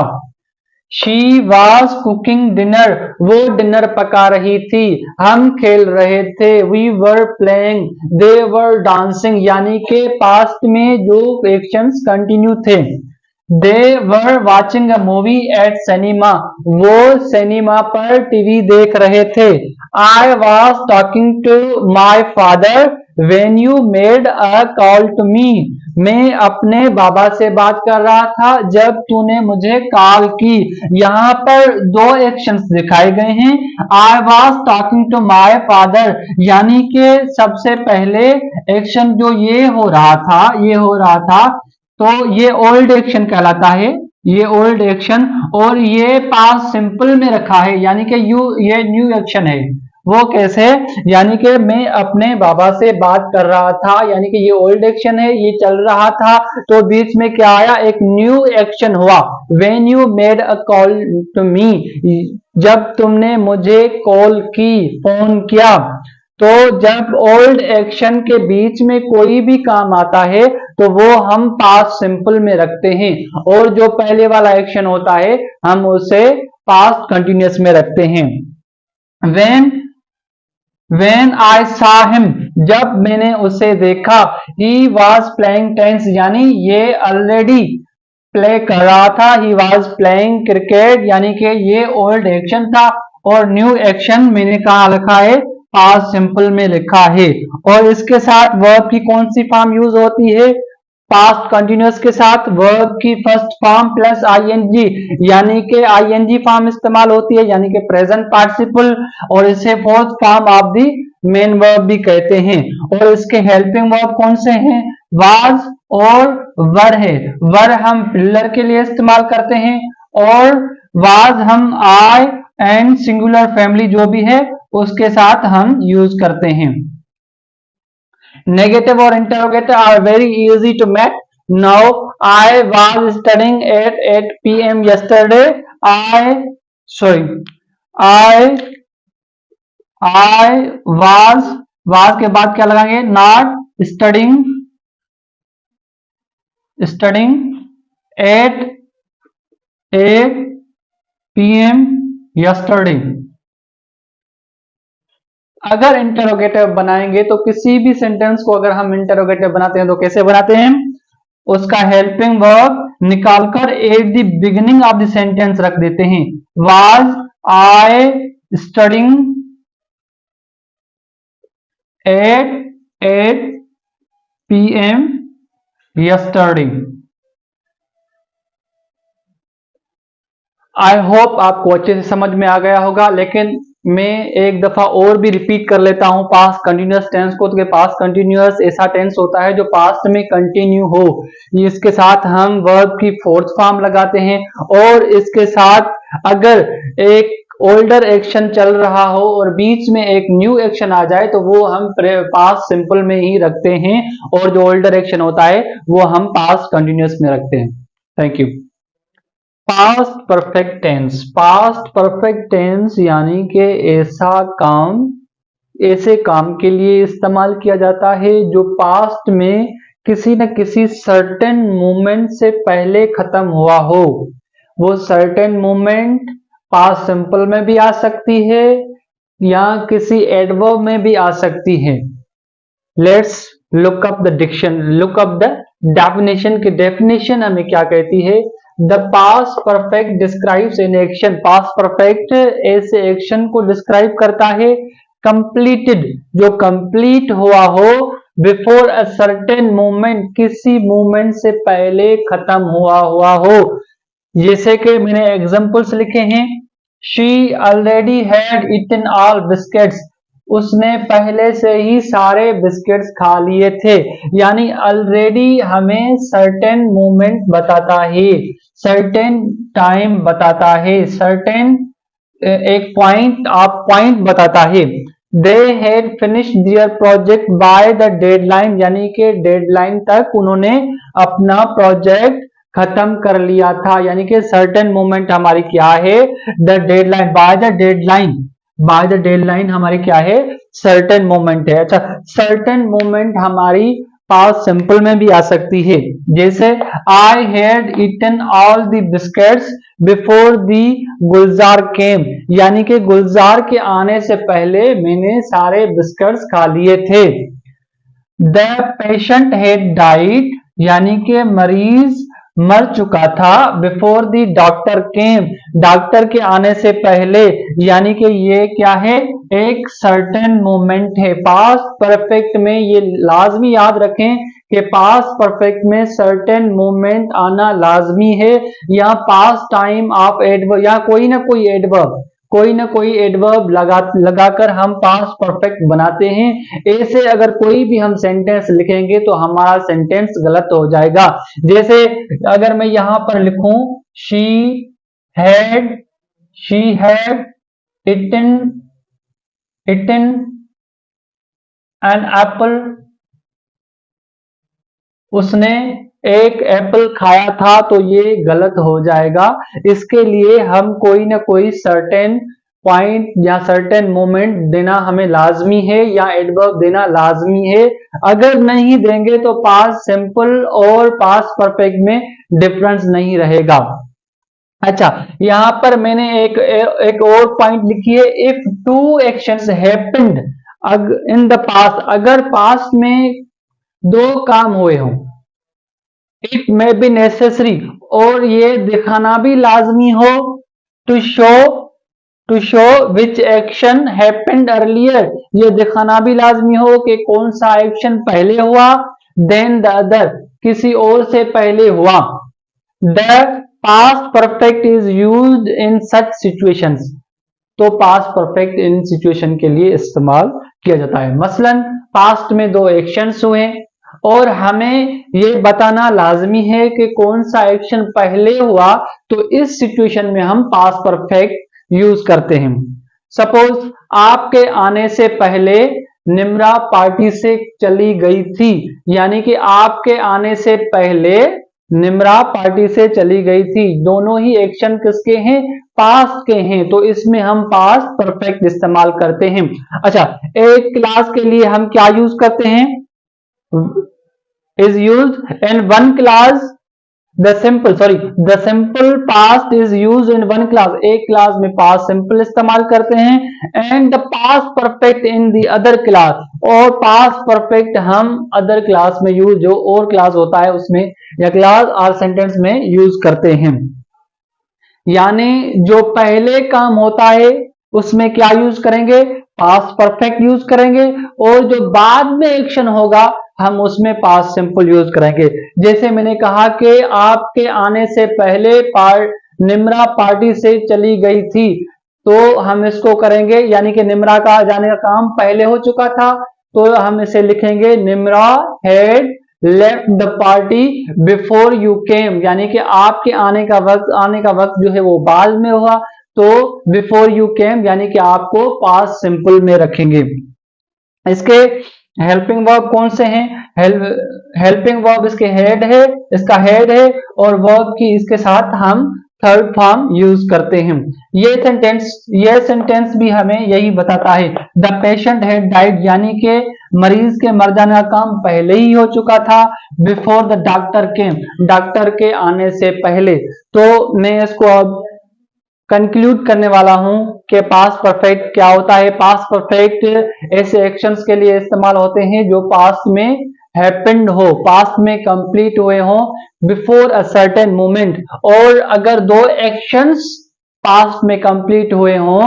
She was cooking dinner. वो डिनर पका रही थी। हम खेल रहे थे। We were playing. They were dancing. यानी कि पास्ट में जो एक्शंस कंटिन्यू थे। They were watching a movie at cinema. वो सिनेमा पर टीवी देख रहे थे। I was talking to my father when you made a call to me. मैं अपने बाबा से बात कर रहा था जब तूने मुझे कॉल की। यहाँ पर दो एक्शंस दिखाए गए हैं। I was talking to my father यानी कि सबसे पहले एक्शन जो ये हो रहा था तो ये ओल्ड एक्शन कहलाता है, ये ओल्ड एक्शन। और ये पास्ट सिंपल में रखा है यानी कि ये न्यू एक्शन है। वो कैसे, यानी कि मैं अपने बाबा से बात कर रहा था, यानी कि ये ओल्ड एक्शन है, ये चल रहा था, तो बीच में क्या आया, एक न्यू एक्शन हुआ। When you made a call to me, जब तुमने मुझे कॉल की, फोन किया। तो जब ओल्ड एक्शन के बीच में कोई भी काम आता है तो वो हम पास्ट सिंपल में रखते हैं, और जो पहले वाला एक्शन होता है हम उसे पास्ट कंटिन्यूअस में रखते हैं। When I saw him, जब मैंने उसे देखा, he was playing tennis, यानी ये ऑलरेडी प्ले कर रहा था, he was playing cricket, यानी कि ये ओल्ड एक्शन था, और न्यू एक्शन मैंने कहा लिखा है, पास्ट सिंपल में लिखा है। और इसके साथ वर्ब की कौन सी फॉर्म यूज होती है, पास्ट कंटिन्यूअस के साथ वर्ब की फर्स्ट फॉर्म प्लस आईएनजी, यानी कि आईएनजी फॉर्म इस्तेमाल होती है, यानी कि प्रेजेंट पार्टिसिपल, और इसे fourth form of the main verb भी कहते हैं। और इसके हेल्पिंग वर्ब कौन से हैं, वाज और वर है। वर हम पिलर के लिए इस्तेमाल करते हैं, और वाज हम आई एंड सिंगुलर फैमिली जो भी है उसके साथ हम यूज करते हैं। Negative or interrogator are very easy to make. Now, I was studying at 8 p.m. yesterday. I was के बाद क्या लगाएंगे, not studying at 8 p.m. yesterday. अगर इंटरोगेटिव बनाएंगे तो किसी भी सेंटेंस को अगर हम इंटरोगेटिव बनाते हैं तो कैसे बनाते हैं, उसका हेल्पिंग वर्ब निकालकर at the beginning of the sentence रख देते हैं। Was I studying at 8 p.m. yesterday। I hope आपको अच्छे से समझ में आ गया होगा, लेकिन मैं एक दफा और भी रिपीट कर लेता हूं पास्ट कंटिन्यूअस टेंस को। तो पास्ट कंटिन्यूअस ऐसा टेंस होता है जो पास्ट में कंटिन्यू हो, इसके साथ हम वर्ब की फोर्थ फॉर्म लगाते हैं, और इसके साथ अगर एक ओल्डर एक्शन चल रहा हो और बीच में एक न्यू एक्शन आ जाए तो वो हम पास्ट सिंपल में ही रखते हैं, और जो ओल्डर एक्शन होता है वो हम पास्ट कंटिन्यूअस में रखते हैं। Thank you. Past perfect tense, past perfect tense यानी कि ऐसे काम के लिए इस्तेमाल किया जाता है जो पास्ट में किसी न किसी सर्टेन मूवमेंट से पहले खत्म हुआ हो। वो सर्टेन मूवमेंट पास्ट सिंपल में भी आ सकती है या किसी एडवर्ब में भी आ सकती है। Let's look up the definition की डेफिनेशन हमें क्या कहती है, the past perfect describes an action, past perfect ऐसे एक्शन को डिस्क्राइब करता है, कंप्लीटेड जो कंप्लीट हुआ हो, बिफोर अ सर्टेन मूवमेंट किसी मूवमेंट से पहले खत्म हुआ हो। जैसे कि मैंने एग्जांपल्स लिखे हैं, she already had eaten all biscuits, उसने पहले से ही सारे बिस्किट्स खा लिए थे। यानी ऑलरेडी हमें सर्टेन मूवमेंट बताता है, सर्टेन टाइम बताता है, सर्टेन एक पॉइंट बताता है। They had finished there project by the deadline, यानी कि डेडलाइन तक उन्होंने अपना प्रोजेक्ट खत्म कर लिया था। यानी कि सर्टेन मूवमेंट हमारी क्या है, the deadline, by the deadline हमारी क्या है, सर्टेन मूवमेंट है। अच्छा, सर्टेन मूवमेंट हमारी पास्ट सिंपल में भी आ सकती है, जैसे I had eaten all the biscuits before the Gulzar came, यानी कि गुलजार के आने से पहले मैंने सारे बिस्किट्स खा लिए थे। द पेशेंट हैड डाइड, यानी कि मरीज मर चुका था, before the doctor came, doctor के आने से पहले, यानी कि ये क्या है, एक सर्टेन मूवमेंट है। पास्ट परफेक्ट में ये लाजमी याद रखें कि पास्ट परफेक्ट में सर्टेन मूवमेंट आना लाजमी है, या पास्ट टाइम ऑफ एडवर्ब या कोई ना कोई एडवर्ब लगाकर हम पास्ट परफेक्ट बनाते हैं। ऐसे अगर कोई भी हम सेंटेंस लिखेंगे तो हमारा सेंटेंस गलत हो जाएगा। जैसे अगर मैं यहां पर लिखूं she had eaten eaten an apple, उसने एक एप्पल खाया था, तो ये गलत हो जाएगा। इसके लिए हम कोई ना कोई सर्टेन पॉइंट या सर्टेन मोमेंट देना हमें लाजमी है या एडवर्ब देना लाजमी है। अगर नहीं देंगे तो पास्ट सिंपल और पास्ट परफेक्ट में डिफरेंस नहीं रहेगा। अच्छा, यहां पर मैंने एक और पॉइंट लिखी है, if two actions happened in the past, अगर पास्ट में दो काम हुए हों, इट मे बी नेसेसरी, और ये दिखाना भी लाजमी हो, to show which action happened earlier, ये दिखाना भी लाजमी हो कि कौन सा एक्शन पहले हुआ, देन द अदर, किसी और से पहले हुआ। The past perfect is used in such situations, तो पास्ट परफेक्ट इन सिचुएशन के लिए इस्तेमाल किया जाता है। मसलन पास्ट में दो एक्शंस हुए और हमें ये बताना लाजमी है कि कौन सा एक्शन पहले हुआ, तो इस सिचुएशन में हम पास्ट परफेक्ट यूज करते हैं। सपोज आपके आने से पहले निम्रा पार्टी से चली गई थी, यानी कि आपके आने से पहले निम्रा पार्टी से चली गई थी, दोनों ही एक्शन किसके हैं, पास्ट के हैं, तो इसमें हम पास्ट परफेक्ट इस्तेमाल करते हैं। अच्छा, एक क्लास के लिए हम क्या यूज करते हैं, is used in one class, the simple past is used in one class, एक क्लास में past simple इस्तेमाल करते हैं, and the past perfect in the other class, और past perfect हम other class में यूज, जो और क्लास होता है उसमें या क्लास और सेंटेंस में यूज करते हैं। यानी जो पहले काम होता है उसमें क्या यूज करेंगे, पास्ट परफेक्ट यूज करेंगे, और जो बाद में एक्शन होगा हम उसमें पास्ट सिंपल यूज करेंगे। जैसे मैंने कहा कि आपके आने से पहले निम्रा पार्टी से चली गई थी, तो हम इसको करेंगे, यानी कि निम्रा का जाने का काम पहले हो चुका था, तो हम इसे लिखेंगे Nimra had left the party before you came, यानी कि आपके आने का वक्त जो है वो बाद में हुआ, तो बिफोर यू केम यानी कि आपको पास्ट सिंपल में रखेंगे। इसके हेल्पिंग वर्ब कौन से हैं, हेल्पिंग वर्ब इसके इसका हेड है, और वर्ब की इसके साथ हम थर्ड फॉर्म यूज करते हैं। ये सेंटेंस भी हमें यही बताता है, द पेशेंट हैड डाइड, यानी कि मरीज के मर जाने का काम पहले ही हो चुका था, before the doctor came, doctor के आने से पहले। तो मैं इसको अब कंक्लूड करने वाला हूं कि पास्ट परफेक्ट क्या होता है। पास्ट परफेक्ट ऐसे एक्शंस के लिए इस्तेमाल होते हैं जो पास्ट में हैपेंड हो, पास्ट में कंप्लीट हुए हो, बिफोर अ सर्टेन मोमेंट, और अगर दो एक्शंस पास्ट में कंप्लीट हुए हों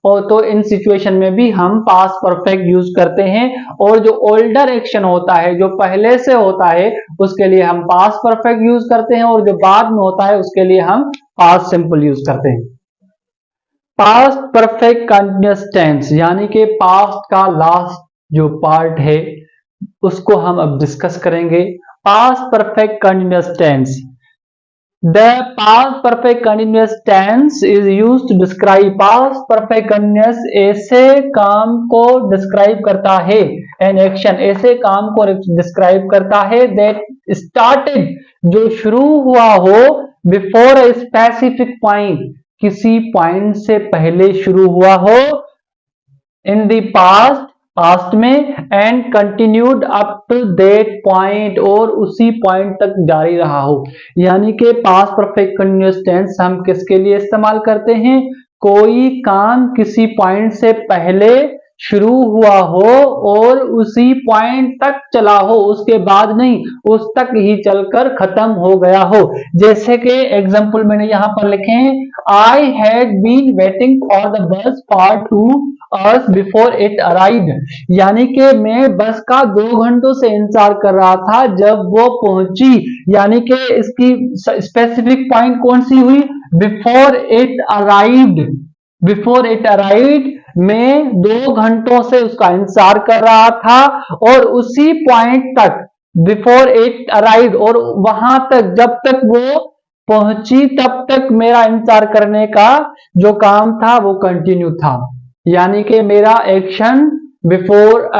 और तो इन सिचुएशन में भी हम पास्ट परफेक्ट यूज करते हैं। और जो ओल्डर एक्शन होता है, जो पहले से होता है, उसके लिए हम पास्ट परफेक्ट यूज करते हैं, और जो बाद में होता है उसके लिए हम पास्ट सिंपल यूज करते हैं। पास्ट परफेक्ट कंटिन्यूअस टेंस, यानी कि पास्ट का लास्ट जो पार्ट है उसको हम अब डिस्कस करेंगे। Past perfect continuous tense, the past perfect continuous tense is used to describe, past perfect continuous ऐसे काम को डिस्क्राइब करता है, एन एक्शन ऐसे काम को डिस्क्राइब करता है, दैट स्टार्टेड जो शुरू हुआ हो, बिफोर अ स्पेसिफिक पॉइंट किसी पॉइंट से पहले शुरू हुआ हो, इन द पास्ट में, and continued up to that point, और उसी पॉइंट तक जारी रहा हो। यानी कि पास्ट परफेक्ट कंटिन्यूअस टेंस हम किसके लिए इस्तेमाल करते हैं, कोई काम किसी पॉइंट से पहले शुरू हुआ हो और उसी पॉइंट तक चला हो, उसके बाद नहीं, उस तक ही चलकर खत्म हो गया हो। जैसे कि एग्जांपल मैंने यहां पर लिखे हैं, I had been waiting for the bus for 2 hours before it arrived, यानी कि मैं बस का 2 घंटों से इंतजार कर रहा था जब वो पहुंची, यानी कि इसकी स्पेसिफिक पॉइंट कौन सी हुई, before it arrived, before it arrived मैं 2 घंटों से उसका इंतजार कर रहा था, और उसी पॉइंट तक, बिफोर इट अराइव्ड, और वहां तक जब तक वो पहुंची तब तक मेरा इंतजार करने का जो काम था वो कंटिन्यू था। यानी कि मेरा एक्शन बिफोर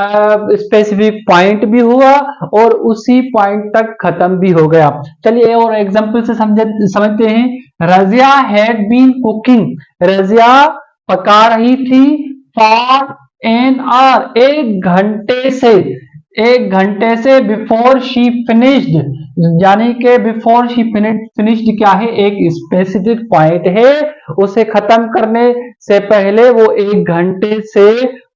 स्पेसिफिक पॉइंट भी हुआ और उसी पॉइंट तक खत्म भी हो गया। चलिए और एग्जांपल से समझते हैं। Razia had been cooking, Razia पका रही थी फॉर एन आवर, एक घंटे से बिफोर शी फिनिश्ड, यानी कि बिफोर शी फिनिश्ड क्या है, एक स्पेसिफिक पॉइंट है, उसे खत्म करने से पहले वो एक घंटे से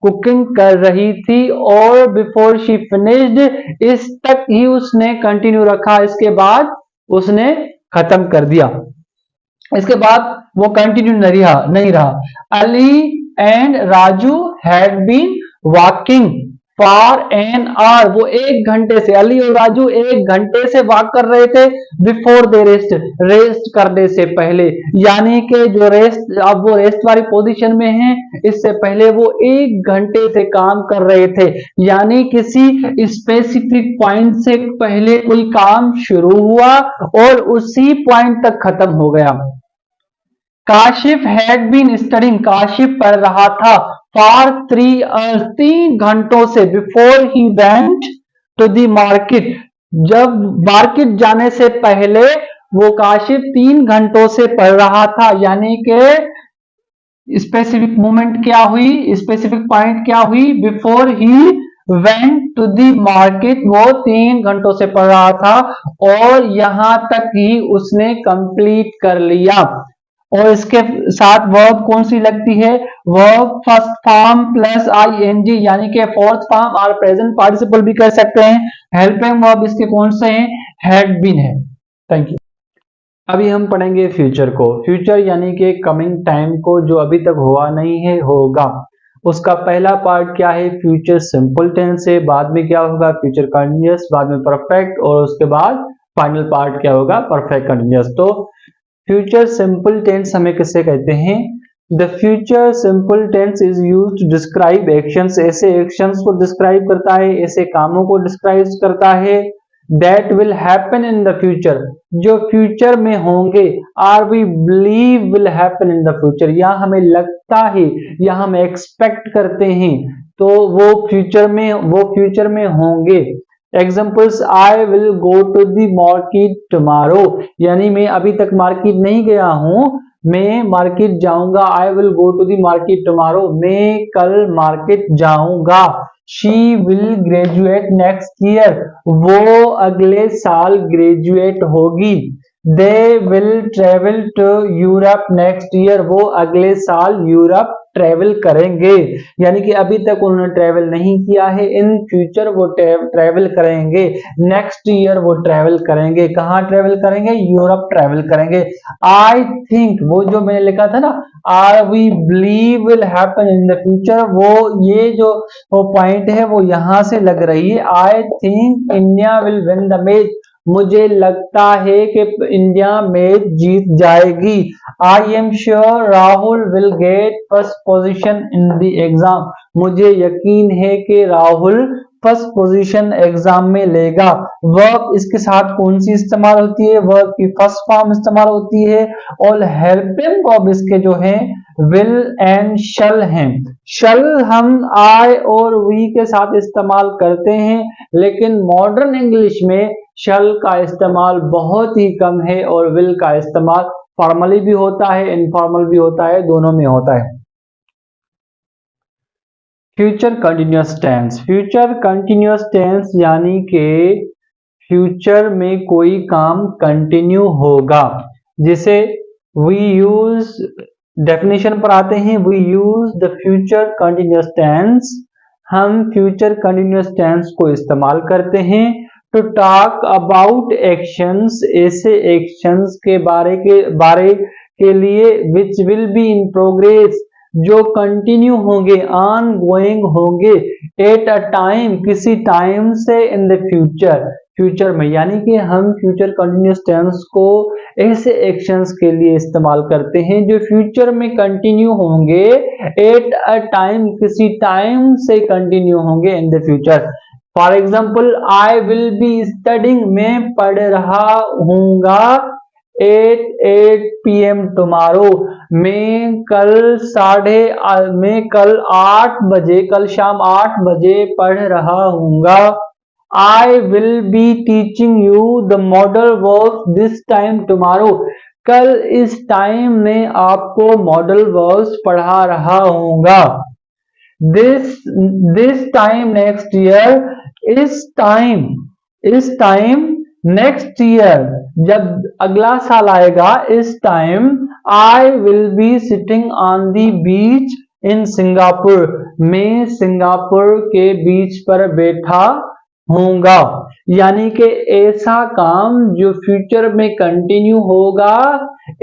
कुकिंग कर रही थी और बिफोर शी फिनिश्ड इस तक ही उसने कंटिन्यू रखा, इसके बाद उसने खत्म कर दिया। इसके बाद वो कंटिन्यू नहीं रहा। Ali and Raju had been walking for an hour, वो एक घंटे से, अली और राजू एक घंटे से वॉक कर रहे थे बिफोर दे रेस्ट करने से पहले, यानी कि जो रेस्ट, अब वो रेस्ट वाली पोजीशन में है, इससे पहले वो एक घंटे से काम कर रहे थे, यानी किसी स्पेसिफिक पॉइंट से पहले कोई काम शुरू हुआ और उसी पॉइंट तक खत्म हो गया। Kashif had been studying, Kashif पढ़ रहा था फॉर 3 आवर्स, 3 घंटों से, before he went to the market, जब मार्केट जाने से पहले वो काशिफ 3 घंटों से पढ़ रहा था, यानी कि स्पेसिफिक मोमेंट क्या हुई, स्पेसिफिक पॉइंट क्या हुई, before he went to the market, वो 3 घंटों से पढ़ रहा था और यहां तक ही उसने कंप्लीट कर लिया। और इसके साथ वर्ब कौन सी लगती है, verb first form plus I N G, यानी कि फोर्थ फॉर्म और प्रेजेंट पार्टिसिपल भी कर सकते हैं। हेल्पिंग वर्ब इसके कौन से हैं, हैड बीन है। Thank you. अभी हम पढ़ेंगे फ्यूचर को। फ्यूचर यानी कि कमिंग टाइम को, जो अभी तक हुआ नहीं है, होगा। उसका पहला पार्ट क्या है, फ्यूचर सिंपल टेंस है, बाद में क्या होगा, फ्यूचर कंटिन्यूअस, बाद में परफेक्ट और उसके बाद फाइनल पार्ट क्या होगा, परफेक्ट कंटिन्यूअस। तो फ्यूचर सिंपल टेंस हमें किसे कहते हैं, the future simple tense is used to describe actions, ऐसे एक्शंस को डिस्क्राइब करता है, ऐसे कामों को डिस्क्राइब करता है that will happen in the future, जो फ्यूचर में होंगे, or we believe will happen in the future, या हमें लगता है या हम एक्सपेक्ट करते हैं, तो वो फ्यूचर में होंगे। Examples, I will go to the market tomorrow, यानी मैं अभी तक मार्केट नहीं गया हूं, मैं मार्केट जाऊंगा। I will go to the market tomorrow, मैं कल मार्केट जाऊंगा। She will graduate next year, वो अगले साल ग्रेजुएट होगी। They will travel to Europe next year, वो अगले साल यूरोप ट्रेवल करेंगे, यानी कि अभी तक उन्होंने ट्रेवल नहीं किया है, इन फ्यूचर वो ट्रेवल करेंगे, नेक्स्ट ईयर वो ट्रेवल करेंगे। कहाँ ट्रेवल करेंगे, यूरोप ट्रेवल करेंगे। आई थिंक, वो जो मैंने लिखा था ना, or we believe will happen in the future, वो ये जो वो पॉइंट है वो यहां से लग रही है। I think India will win the match, मुझे लगता है कि इंडिया मैच जीत जाएगी। I am sure Rahul will get first position in the exam, मुझे यकीन है कि राहुल फर्स्ट पोजीशन एग्जाम में लेगा। वर्ब इसके साथ कौन सी इस्तेमाल होती है, वर्ब की फर्स्ट फॉर्म इस्तेमाल होती है और हेल्पिंग वर्ब इसके जो है विल एंड शल हैं। शल हम आई और वी के साथ इस्तेमाल करते हैं, लेकिन मॉडर्न इंग्लिश में शल का इस्तेमाल बहुत ही कम है और विल का इस्तेमाल फॉर्मली भी होता है, इनफॉर्मल भी होता है, दोनों में होता है। Future continuous tense, future continuous tense यानी कि फ्यूचर में कोई काम कंटिन्यू होगा, जिसे वी यूज, डेफिनेशन पर आते हैं, we use the future continuous tense, हम फ्यूचर कंटिन्यूअस टेंस को इस्तेमाल करते हैं टू टॉक अबाउट एक्शंस, ऐसे एक्शंस के बारे के लिए which will be in progress, जो कंटिन्यू होंगे, ऑन गोइंग होंगे, एट अ टाइम, किसी टाइम से, इन द फ्यूचर में, यानी कि हम फ्यूचर कंटिन्यूअस टेंस को ऐसे एक्शंस के लिए इस्तेमाल करते हैं जो फ्यूचर में कंटिन्यू होंगे, एट अ टाइम, किसी टाइम से कंटिन्यू होंगे इन the future. For example, I will be studying, मैं पढ़ रहा हूंगा, 8 PM टुमारो, मैं कल 8 बजे, कल शाम 8 बजे पढ़ रहा हूँगा। I will be teaching you the modal verbs this time tomorrow, कल इस टाइम में आपको मॉडल वर्ब्स पढ़ा रहा हूँगा। This time next year, इस टाइम नेक्स्ट ईयर, जब अगला साल आएगा, इस time I will be sitting on the beach in Singapore, मैं सिंगापुर के बीच पर बैठा होगा। यानी कि ऐसा काम जो फ्यूचर में कंटिन्यू होगा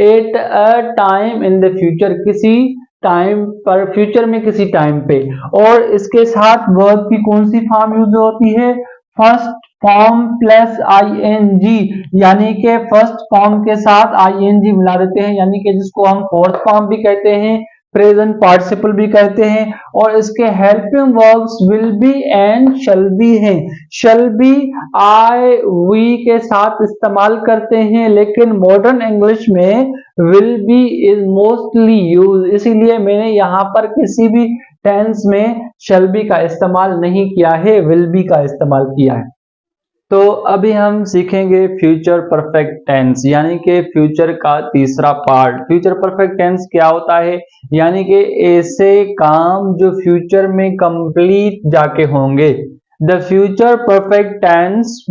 eight a time in the future, किसी टाइम पर, फ्यूचर में किसी टाइम पे। और इसके साथ वर्ब की कौन सी फॉर्म यूज होती है? फर्स्ट फॉर्म प्लस ing, यानी कि फर्स्ट फॉर्म के साथ ing मिला देते हैं, यानी कि जिसको हम फोर्थ फॉर्म भी कहते हैं, प्रेजेंट पार्टिसिपल भी कहते हैं। और इसके helping verbs will be and shall be हैं। शैल बी आई वी के साथ इस्तेमाल करते हैं, लेकिन मॉडर्न इंग्लिश में will be is mostly use, इसीलिए मैंने यहाँ पर किसी भी टेंस में शैल बी का इस्तेमाल नहीं किया है, विल बी का इस्तेमाल किया है। तो अभी हम सीखेंगे फ्यूचर परफेक्ट टेंस, यानी कि फ्यूचर का तीसरा पार्ट। फ्यूचर परफेक्ट टेंस क्या होता है? यानी कि ऐसे काम जो फ्यूचर में कंप्लीट जाके होंगे। The future perfect tense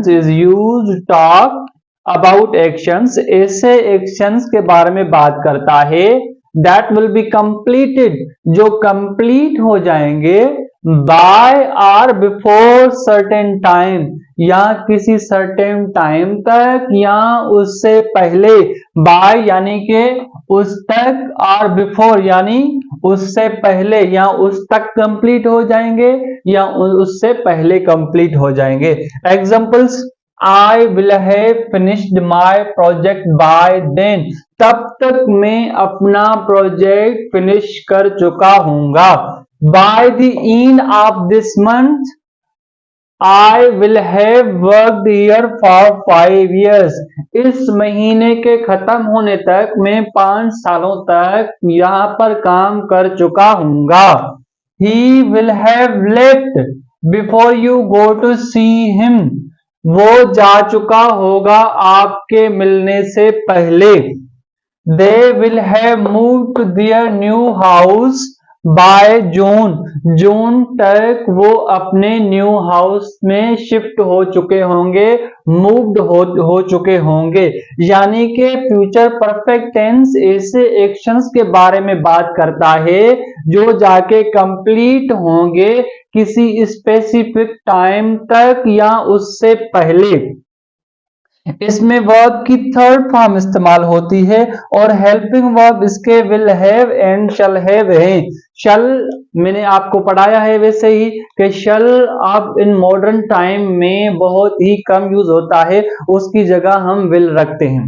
is used to talk about actions, ऐसे एक्शंस के बारे में बात करता है दैट विल बी कंप्लीटेड, जो कंप्लीट हो जाएंगे by or before certain time, या किसी सर्टेन टाइम तक, या उससे पहले। बाय यानी कि उस तक, आर बिफोर यानी उससे पहले, या उस तक कंप्लीट हो जाएंगे या उससे पहले कंप्लीट हो जाएंगे। Examples, I will have finished my project by then, तब तक मैं अपना प्रोजेक्ट फिनिश कर चुका हूँगा। By the end of this month, I will have worked here for 5 years, इस महीने के खत्म होने तक मैं 5 सालों तक यहाँ पर काम कर चुका हूँगा। He will have left before you go to see him, वो जा चुका होगा आपके मिलने से पहले। They will have moved to their new house by जून तक वो अपने न्यू हाउस में शिफ्ट हो चुके होंगे, मूव्ड हो चुके होंगे। यानी कि फ्यूचर परफेक्ट टेंस ऐसे एक्शंस के बारे में बात करता है जो जाके कंप्लीट होंगे किसी स्पेसिफिक टाइम तक या उससे पहले। इसमें वर्ब की थर्ड फॉर्म इस्तेमाल होती है और हेल्पिंग वर्ब इसके will have and shall have हैं। शैल मैंने आपको पढ़ाया है वैसे ही कि शैल अब इन मॉडर्न टाइम में बहुत ही कम यूज होता है, उसकी जगह हम विल रखते हैं।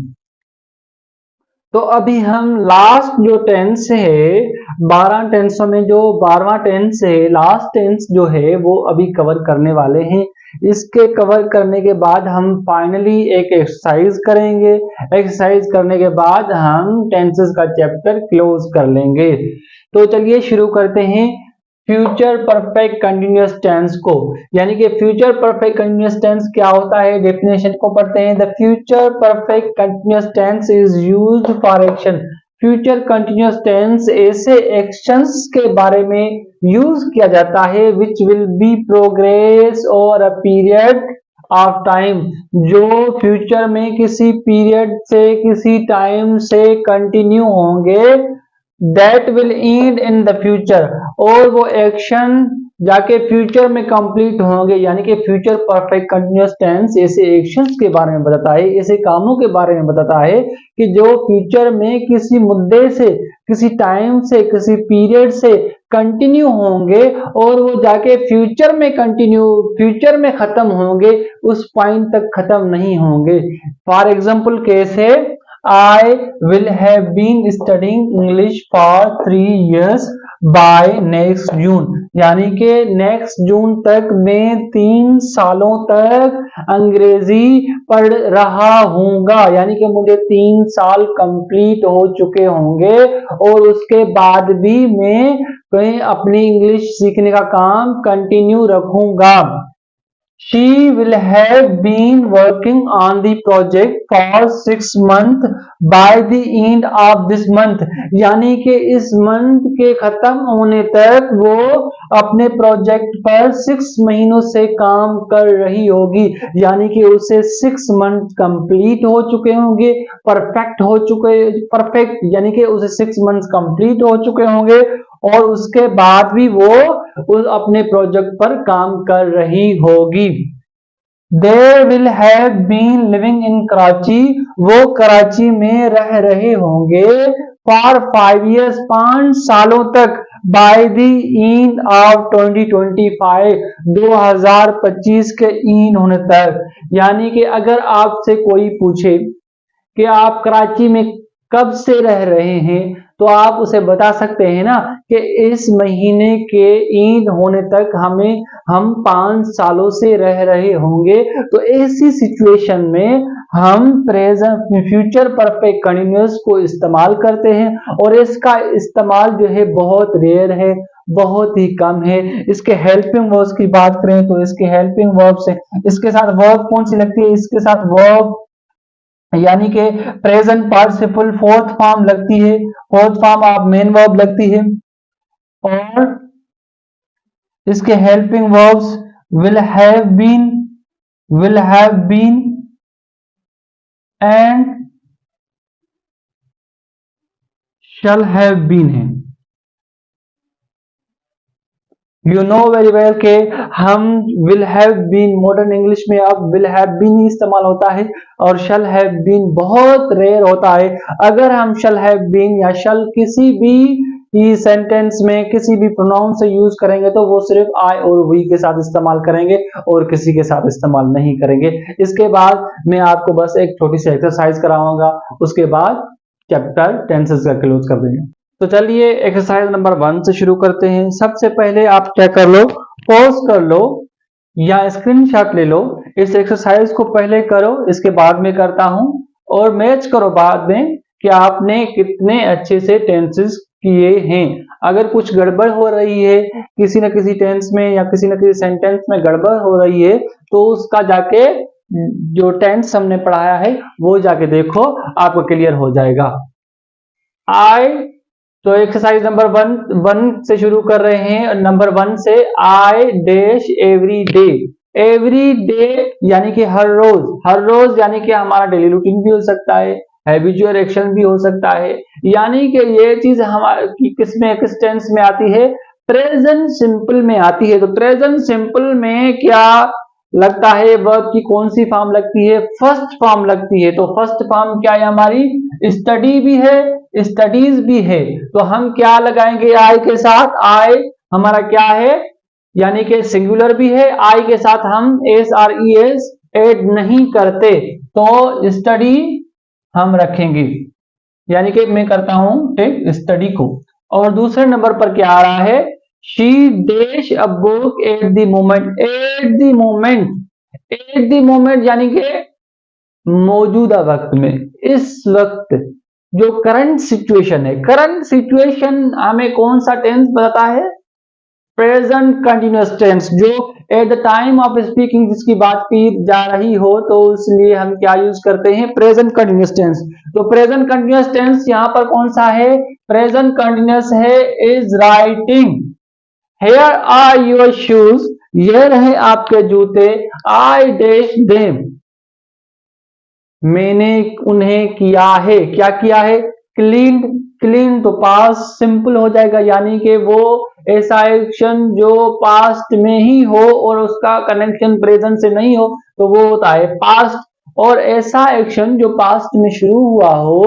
तो अभी हम लास्ट जो टेंस है, 12 टेंसों में जो 12वां टेंस है, लास्ट टेंस जो है वो अभी कवर करने वाले हैं। इसके कवर करने के बाद हम फाइनली एक एक्सरसाइज करेंगे। एक्सरसाइज करने के बाद हम टेंसेस का चैप्टर क्लोज कर लेंगे। तो चलिए शुरू करते हैं फ्यूचर परफेक्ट कंटिन्यूअस टेंस को। यानी कि फ्यूचर परफेक्ट कंटिन्यूअस टेंस क्या होता है, डेफिनेशन को पढ़ते हैं। The future perfect continuous tense is used for action. Future continuous tense ऐसे एक्शंस के बारे में यूज किया जाता है विच विल बी प्रोग्रेस और अ पीरियड ऑफ टाइम, जो फ्यूचर में किसी पीरियड से, किसी टाइम से कंटिन्यू होंगे। That will and in the future, और वो एक्शन जाके फ्यूचर में कंप्लीट होंगे। यानी कि फ्यूचर परफेक्ट कंटिन्यूअस टेंस ऐसे एक्शंस के बारे में बताता है, ऐसे कामों के बारे में बताता है कि जो फ्यूचर में किसी मुद्दे से, किसी टाइम से, किसी पीरियड से कंटिन्यू होंगे और वो जाके फ्यूचर में खत्म होंगे, उस पॉइंट तक खत्म नहीं होंगे। फॉर एग्जाम्पल कैसे, I will have been studying English for 3 years. By next June, यानी कि नेक्स्ट जून तक मैं 3 सालों तक अंग्रेजी पढ़ रहा हूँगा, यानी कि मुझे 3 साल कंप्लीट हो चुके होंगे और उसके बाद भी मैं कहीं अपनी इंग्लिश सीखने का काम कंटिन्यू रखूंगा। She will have been working on the project for 6 months by the end of this month, यानी कि इस मंथ के खत्म होने तक वो अपने प्रोजेक्ट पर 6 महीनों से काम कर रही होगी, यानी कि उसे 6 मंथ कंप्लीट हो चुके होंगे, परफेक्ट यानी कि उसे 6 मंथ कंप्लीट हो चुके होंगे और उसके बाद भी वो उस अपने प्रोजेक्ट पर काम कर रही होगी। They will have been living in Karachi, वो कराची में रह रहे होंगे for 5 years, 5 सालों तक by the end of 2025, 2025 के end होने तक। यानी कि अगर आपसे कोई पूछे कि आप कराची में कब से रह रहे हैं तो आप उसे बता सकते हैं ना कि इस महीने के ईद होने तक हम 5 सालों से रह रहे होंगे। तो ऐसी सिचुएशन में हम प्रेजेंट फ्यूचर परफेक्ट कंटिन्यूअस को इस्तेमाल करते हैं और इसका इस्तेमाल जो है बहुत रेयर है, बहुत ही कम है। इसके हेल्पिंग वर्ब्स की बात करें तो इसके हेल्पिंग वर्ब्स है, इसके साथ वर्ब कौन सी लगती है, इसके साथ वर्ब यानी कि प्रेजेंट पार्टिसिपल फोर्थ फॉर्म लगती है, fourth form of main verb लगती है और इसके helping verbs will have been and shall have been है। यू नो वेरी वेल के हम will have been modern English में अब विल हैव बीन ही इस्तेमाल होता है और शैल हैव बीन बहुत रेयर होता है। अगर हम शैल हैव बीन या शैल किसी भी सेंटेंस में किसी भी प्रोनाउन से यूज करेंगे तो वो सिर्फ आई और वी के साथ इस्तेमाल करेंगे और किसी के साथ इस्तेमाल नहीं करेंगे। इसके बाद मैं आपको बस एक छोटी सी एक्सरसाइज कराऊंगा, उसके बाद चैप्टर टेंसेस का क्लोज कर देंगे। तो चलिए एक्सरसाइज नंबर 1 से शुरू करते हैं। सबसे पहले आप क्या कर लो, पॉज कर लो या स्क्रीनशॉट ले लो। इस एक्सरसाइज को पहले करो, इसके बाद में करता हूं और मैच करो बाद में कि आपने कितने अच्छे से टेंसेस किए हैं। अगर कुछ गड़बड़ हो रही है किसी न किसी टेंस में या किसी न किसी सेंटेंस में गड़बड़ हो रही है तो उसका जाके जो टेंस हमने पढ़ाया है वो जाके देखो, आपको क्लियर हो जाएगा। तो एक्सरसाइज नंबर 1 से शुरू कर रहे हैं। नंबर 1 से I dash every day, every day यानी कि हर रोज, हर रोज यानी कि हमारा डेली रूटीन भी हो सकता है, हैबिचुअल एक्शन भी हो सकता है, यानी कि ये चीज हमारी किस टेंस में आती है, प्रेजेंट सिंपल में आती है। तो प्रेजेंट सिंपल में क्या लगता है, वर्ब की कौन सी फॉर्म लगती है, फर्स्ट फॉर्म लगती है। तो फर्स्ट फॉर्म क्या है हमारी, स्टडी भी है, स्टडीज भी है। तो हम क्या लगाएंगे आई के साथ, आई हमारा क्या है यानी कि सिंगुलर भी है, आई के साथ हम SRES ऐड नहीं करते तो स्टडी हम रखेंगे, यानी कि मैं करता हूं टेक स्टडी को। और दूसरे नंबर पर क्या आ रहा है, she dash a book at the moment, at the moment, at the moment यानी कि मौजूदा वक्त में, इस वक्त जो करंट सिचुएशन है, करंट सिचुएशन हमें कौन सा टेंस बताता है, प्रेजेंट कंटिन्यूअस टेंस, जो eight the time of speaking जिसकी बात की जा रही हो तो इसलिए हम क्या यूज करते हैं, प्रेजेंट कंटिन्यूअस टेंस। तो प्रेजेंट कंटिन्यूअस टेंस यहां पर कौन सा है, प्रेजेंट कंटिन्यूअस है is writing, here are your shoes, ये रहे आपके जूते, आई डैश देम, मैंने उन्हें किया है, क्या किया है, क्लीन, क्लीन तो पास्ट सिंपल हो जाएगा, यानी कि वो ऐसा एक्शन जो पास्ट में ही हो और उसका कनेक्शन प्रेजेंट से नहीं हो तो वो होता है पास्ट। और ऐसा एक्शन जो पास्ट में शुरू हुआ हो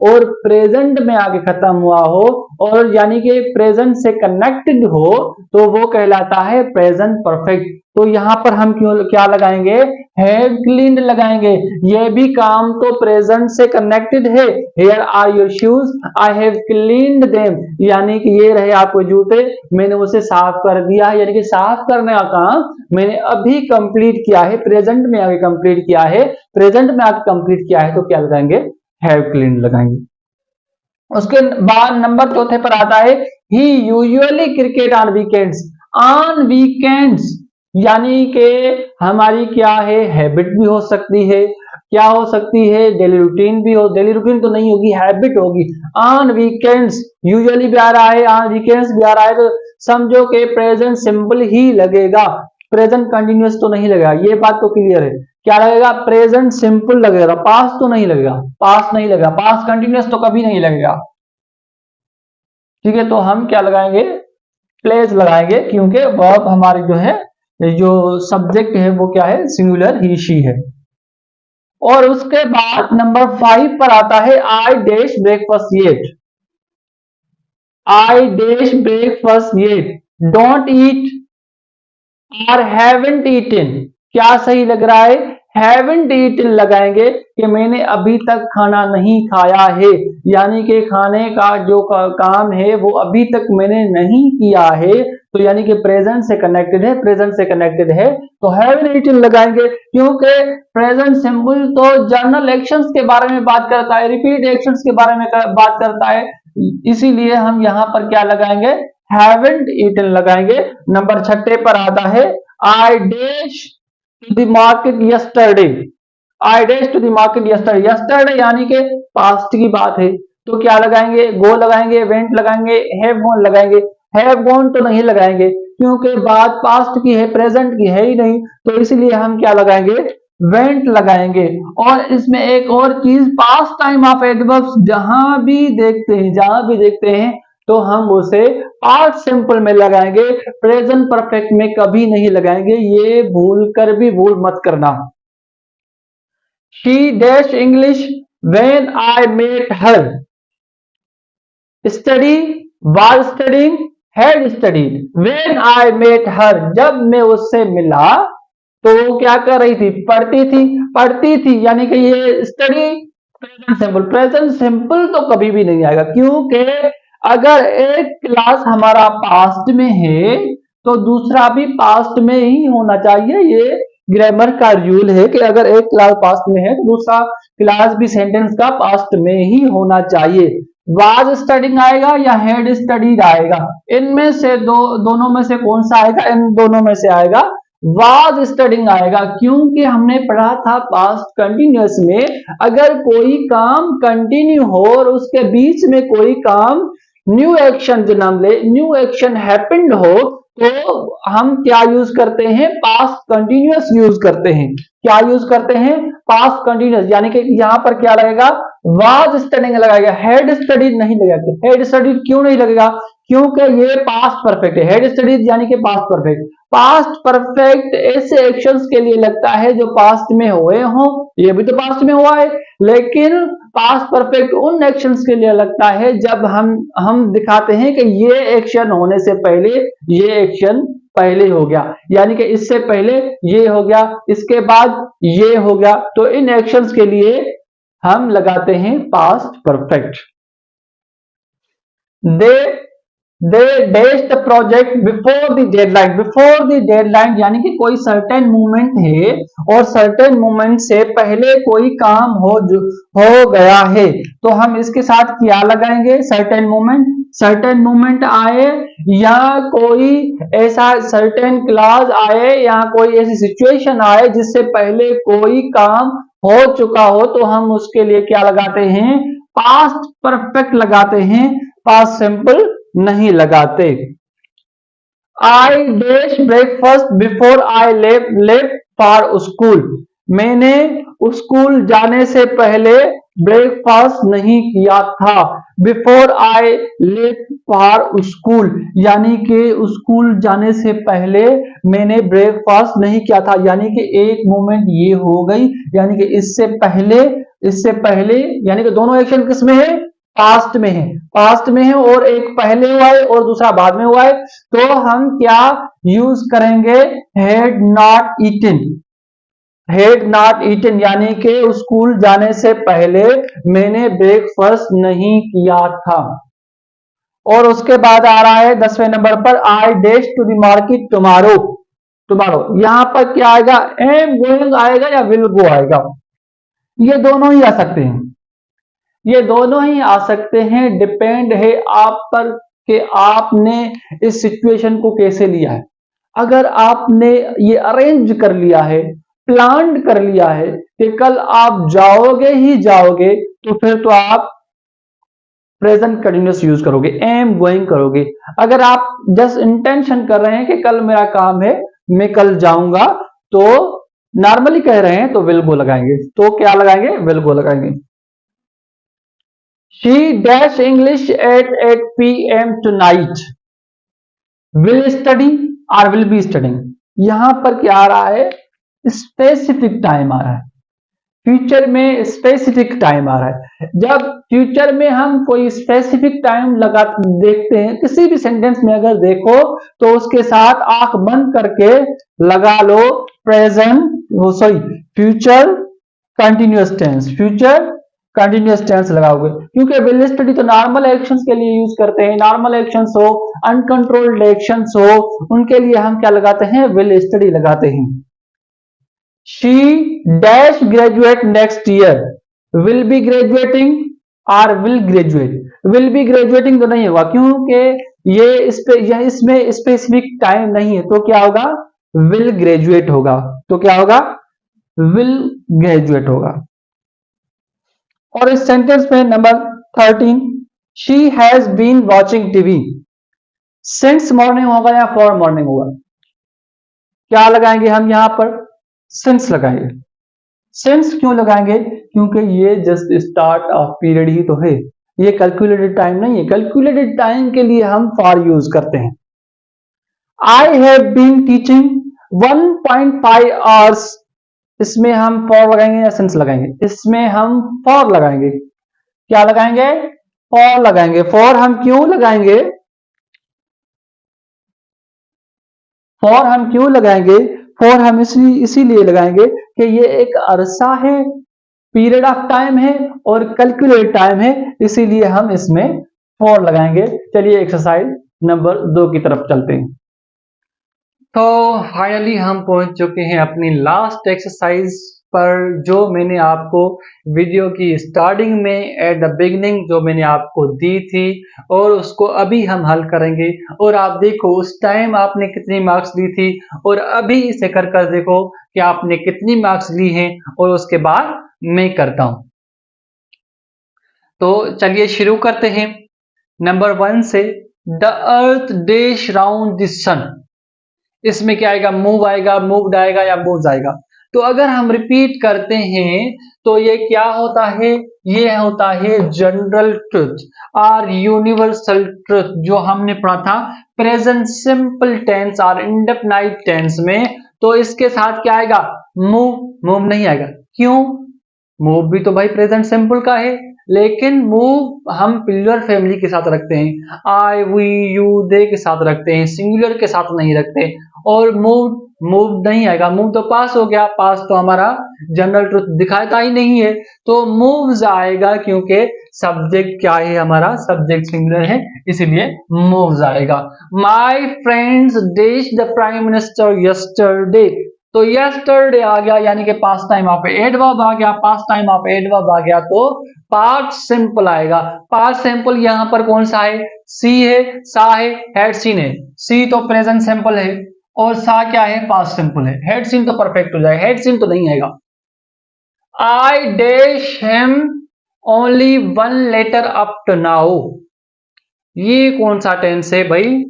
और प्रेजेंट में आगे खत्म हुआ हो और यानी कि प्रेजेंट से कनेक्टेड हो तो वो कहलाता है प्रेजेंट परफेक्ट। तो यहाँ पर हम क्या लगाएंगे, हैव क्लीन्ड लगाएंगे। ये भी काम तो प्रेजेंट से कनेक्टेड है। Here are your shoes, I have cleaned them, यानी कि ये रहे आपके जूते, मैंने उसे साफ कर दिया है, यानी कि साफ करने का काम मैंने अभी कंप्लीट किया है, प्रेजेंट में आगे कंप्लीट किया है, प्रेजेंट में आगे कंप्लीट किया है, तो क्या लगाएंगे, हैव क्लीन्ड लगाएंगे। उसके बाद नंबर चौथे पर आता है he usually cricket on weekends. On weekends यानी कि हमारी क्या है, हैबिट भी हो सकती है, क्या हो सकती है, डेली रूटीन भी हो, डेली रूटीन तो नहीं होगी, हैबिट होगी। ऑन वीकेंड्स यूजुअली भी आ रहा है, ऑन वीकेंड्स भी आ रहा है, तो समझो कि प्रेजेंट सिंपल ही लगेगा, प्रेजेंट कंटिन्यूअस तो नहीं लगेगा, ये बात तो क्लियर है। क्या लगेगा, प्रेजेंट सिंपल लगेगा, पास्ट तो नहीं लगेगा, पास्ट नहीं लगेगा, पास्ट कंटिन्यूअस तो कभी नहीं लगेगा। ठीक है, तो हम क्या लगाएंगे, प्लेस लगाएंगे, क्योंकि वर्ब हमारे जो है, जो सब्जेक्ट है वो क्या है, सिंगुलर ही शी है। और उसके बाद नंबर 5 पर आता है I dash breakfast yet. I dash breakfast yet, don't eat और हैवंट ईटन। क्या सही लग रहा है, हैवंट ईटन लगाएंगे कि मैंने अभी तक खाना नहीं खाया है, यानी कि खाने का जो काम है वो अभी तक मैंने नहीं किया है, तो यानी कि प्रेजेंट से कनेक्टेड है, प्रेजेंट से कनेक्टेड है तो हैवंट ईटन लगाएंगे, क्योंकि प्रेजेंट सिंपल तो जर्नल एक्शंस के बारे में बात करता है, रिपीट एक्शंस के बारे में बात करता है, इसीलिए हम यहाँ पर क्या लगाएंगे, हैवंट ईटन लगाएंगे। नंबर 6 पर आता है I dash to the market yesterday. I dash to the market yesterday, yesterday यानी कि पास्ट की बात है, तो क्या लगाएंगे, गो लगाएंगे, वेंट लगाएंगे, हैव गॉन लगाएंगे। हैव गॉन तो नहीं लगाएंगे क्योंकि बात पास्ट की है, प्रेजेंट की है ही नहीं, तो इसलिए हम क्या लगाएंगे, वेंट लगाएंगे। और इसमें एक और चीज, पास्ट टाइम ऑफ एडवर्ब्स जहां भी देखते हैं तो हम उसे पास्ट सिंपल में लगाएंगे, प्रेजेंट परफेक्ट में कभी नहीं लगाएंगे, ये भूल मत करना। She dashed English when I met her. Study, was studying, had studied. When I met her, जब मैं उससे मिला तो वो क्या कर रही थी, पढ़ती थी, यानी कि ये स्टडी प्रेजेंट सिंपल तो कभी भी नहीं आएगा, क्योंकि अगर एक क्लास हमारा पास्ट में है तो दूसरा भी पास्ट में ही होना चाहिए। ये ग्रामर का रूल है कि अगर एक क्लास पास्ट में है तो दूसरा क्लास भी सेंटेंस का पास्ट में ही होना चाहिए। वाज स्टडिंग आएगा या हैड स्टडीड आएगा, इनमें से दोनों में से कौन सा आएगा, इन दोनों में से आएगा, वाज स्टडिंग आएगा, क्योंकि हमने पढ़ा था पास्ट कंटिन्यूअस में अगर कोई काम कंटिन्यू हो और उसके बीच में कोई काम न्यू एक्शन जन्म ले, न्यू एक्शन हैपेंड हो, तो हम क्या यूज करते हैं, पास्ट कंटिन्यूअस यूज करते हैं। क्या यूज करते हैं, पास्ट कंटिन्यूअस, यानी कि यहां पर क्या लगेगा, वाज स्टडिंग लगाएगा, हेड स्टडीड नहीं लगेगा। हेड स्टडीड क्यों नहीं लगेगा, क्योंकि ये पास्ट परफेक्ट है, हेड स्टडीड यानी कि पास्ट परफेक्ट। पास्ट परफेक्ट ऐसे एक्शंस के लिए लगता है जो पास्ट में हुए हों, ये भी तो पास्ट में हुआ है, लेकिन पास्ट परफेक्ट उन एक्शंस के लिए लगता है जब हम दिखाते हैं कि ये एक्शन होने से पहले ये एक्शन पहले हो गया, यानी कि इससे पहले ये हो गया, इसके बाद ये हो गया, तो इन एक्शंस के लिए हम लगाते हैं past perfect. They dash the project before the deadline. Before the deadline यानी कि कोई सर्टेन मूवमेंट है और सर्टेन मूवमेंट से पहले कोई काम हो गया है, तो हम इसके साथ क्या लगाएंगे, सर्टेन मूवमेंट। सर्टेन मूवमेंट आए या कोई ऐसा सर्टेन क्लास आए या कोई ऐसी सिचुएशन आए जिससे पहले कोई काम हो चुका हो, तो हम उसके लिए क्या लगाते हैं, पास्ट परफेक्ट लगाते हैं, पास्ट सिंपल नहीं लगाते। I dash breakfast before I left for school. मैंने स्कूल जाने से पहले ब्रेकफास्ट नहीं किया था। Before I let for school, यानी कि स्कूल जाने से पहले मैंने ब्रेकफास्ट नहीं किया था, यानी कि एक मोमेंट ये हो गई, यानी कि इससे पहले यानी कि दोनों एक्शन किस में है, पास्ट में है, पास्ट में है, और एक पहले हुआ है और दूसरा बाद में हुआ है। तो हम क्या यूज करेंगे, had not eaten, had not eaten, यानी कि स्कूल जाने से पहले मैंने ब्रेकफास्ट नहीं किया था। और उसके बाद आ रहा है 10वें नंबर पर, I dash to the market tomorrow, tomorrow यहां पर क्या आएगा, एम गोइंग आएगा या विल गो आएगा, ये दोनों ही आ सकते हैं, ये दोनों ही आ सकते हैं, डिपेंड है आप पर कि आपने इस सिचुएशन को कैसे लिया है। अगर आपने ये अरेंज कर लिया है, प्लान कर लिया है कि कल आप जाओगे ही जाओगे, तो फिर तो आप प्रेजेंट कंटिन्यूअस यूज करोगे, एम गोइंग करोगे। अगर आप जस्ट इंटेंशन कर रहे हैं कि कल मेरा काम है, मैं कल जाऊंगा, तो नॉर्मली कह रहे हैं तो विल गो लगाएंगे, तो क्या लगाएंगे, विल गो लगाएंगे। She dash English at 8 PM tonight, will study और विल बी स्टडिंग, यहां पर क्या आ रहा है, स्पेसिफिक टाइम आ रहा है, फ्यूचर में स्पेसिफिक टाइम आ रहा है। जब फ्यूचर में हम कोई स्पेसिफिक टाइम लगा देखते हैं किसी भी सेंटेंस में, अगर देखो तो उसके साथ आंख बंद करके लगा लो present, sorry future continuous tense, future continuous tense लगाओगे, क्योंकि विल स्टडी तो नॉर्मल एक्शंस के लिए यूज करते हैं, नॉर्मल एक्शंस हो, अनकंट्रोल्ड एक्शंस हो, उनके लिए हम क्या लगाते हैं, विल स्टडी लगाते हैं। She dash graduate next year, will be graduating और will graduate, will be graduating तो नहीं होगा क्योंकि इसमें स्पेसिफिक टाइम नहीं है, तो क्या होगा, विल ग्रेजुएट होगा, तो क्या होगा, विल ग्रेजुएट होगा। और इस सेंटेंस में number 13, she has been watching TV, since morning होगा या फॉर मॉर्निंग होगा, क्या लगाएंगे हम यहां पर, सिंस लगाएंगे। सिंस क्यों लगाएंगे, क्योंकि ये जस्ट स्टार्ट ऑफ पीरियड ही तो है, ये कैलकुलेटेड टाइम नहीं है, कैलकुलेटेड टाइम के लिए हम फॉर यूज करते हैं। I have been teaching 1.5 hours, इसमें हम फॉर लगाएंगे या सिंस लगाएंगे, इसमें हम फॉर लगाएंगे, क्या लगाएंगे, फॉर लगाएंगे। फॉर हम क्यों लगाएंगे, फॉर हम क्यों लगाएंगे, फॉर हम इसीलिए लगाएंगे कि ये एक अरसा है, पीरियड ऑफ टाइम है और कैलकुलेट टाइम है, इसीलिए हम इसमें फॉर लगाएंगे। चलिए एक्सरसाइज नंबर 2 की तरफ चलते हैं। तो फाइनली हम पहुंच चुके हैं अपनी लास्ट एक्सरसाइज पर, जो मैंने आपको वीडियो की स्टार्टिंग में एट द बिगनिंग जो मैंने आपको दी थी, और उसको अभी हम हल करेंगे। और आप देखो उस टाइम आपने कितनी मार्क्स ली थी और अभी इसे कर कर देखो कि आपने कितनी मार्क्स ली हैं, और उसके बाद मैं करता हूं। तो चलिए शुरू करते हैं नंबर 1 से। The earth dash round the sun, इसमें क्या आएगा, मूव आएगा, मूव्ड आएगा या मूव्स आएगा। तो अगर हम रिपीट करते हैं तो ये क्या होता है, ये होता है जनरल ट्रुथ और यूनिवर्सल ट्रुथ, जो हमने पढ़ा था प्रेजेंट सिंपल टेंस और इंडेफिनाइट टेंस में। तो इसके साथ क्या आएगा, मूव, मूव नहीं आएगा, क्यों, मूव भी तो भाई प्रेजेंट सिंपल का है, लेकिन मूव हम प्लूरल फैमिली के साथ रखते हैं, आई वी यू दे के साथ रखते हैं, सिंगुलर के साथ नहीं रखते। और मूव, मूव नहीं आएगा, मूव तो पास हो गया, पास तो हमारा जनरल ट्रुथ दिखाता ही नहीं है, तो मूव्स आएगा क्योंकि सब्जेक्ट क्या है हमारा, सब्जेक्ट सिंगुलर है, इसीलिए मूव्स आएगा। My friends dash the prime minister yesterday, तो यस्टरडे आ गया यानी कि पास्ट टाइम ऑफ एडवर्ब आ गया, पास्ट टाइम ऑफ एडवर्ब आ गया तो पास्ट सिंपल आएगा। पास्ट सिंपल यहां पर कौन सा है, सी है, सा है, हैड सीन है। सी तो प्रेजेंट सिंपल है और सा क्या है, पास्ट सिंपल है। हैड सीन तो परफेक्ट हो जाए, हैड सीन तो नहीं आएगा। I dash him only 1 letter up to now, ये कौन सा टेंस है भाई,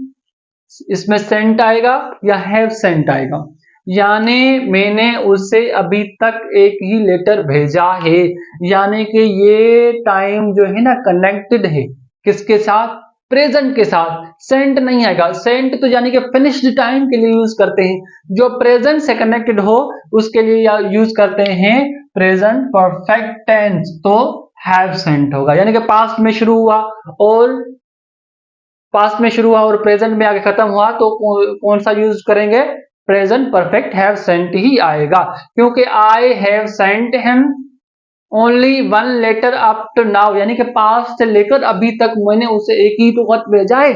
इसमें सेंट आएगा या हैव सेंट आएगा, यानी मैंने उसे अभी तक एक ही लेटर भेजा है, यानी कि ये टाइम जो है ना कनेक्टेड है किसके साथ, प्रेजेंट के साथ। सेंट नहीं आएगा, सेंट तो यानी कि फिनिश्ड टाइम के लिए यूज करते हैं, जो प्रेजेंट से कनेक्टेड हो उसके लिए यूज करते हैं प्रेजेंट परफेक्ट टेंस, तो हैव सेंट होगा। यानी कि पास्ट में शुरू हुआ और प्रेजेंट में आगे खत्म हुआ तो कौन सा यूज करेंगे, प्रेजेंट परफेक्ट हैव सेंट ही आएगा, क्योंकि I have sent him only one letter up to now, यानी कि पास्ट से लेकर अभी तक मैंने उसे एक ही तो खत भेजा है।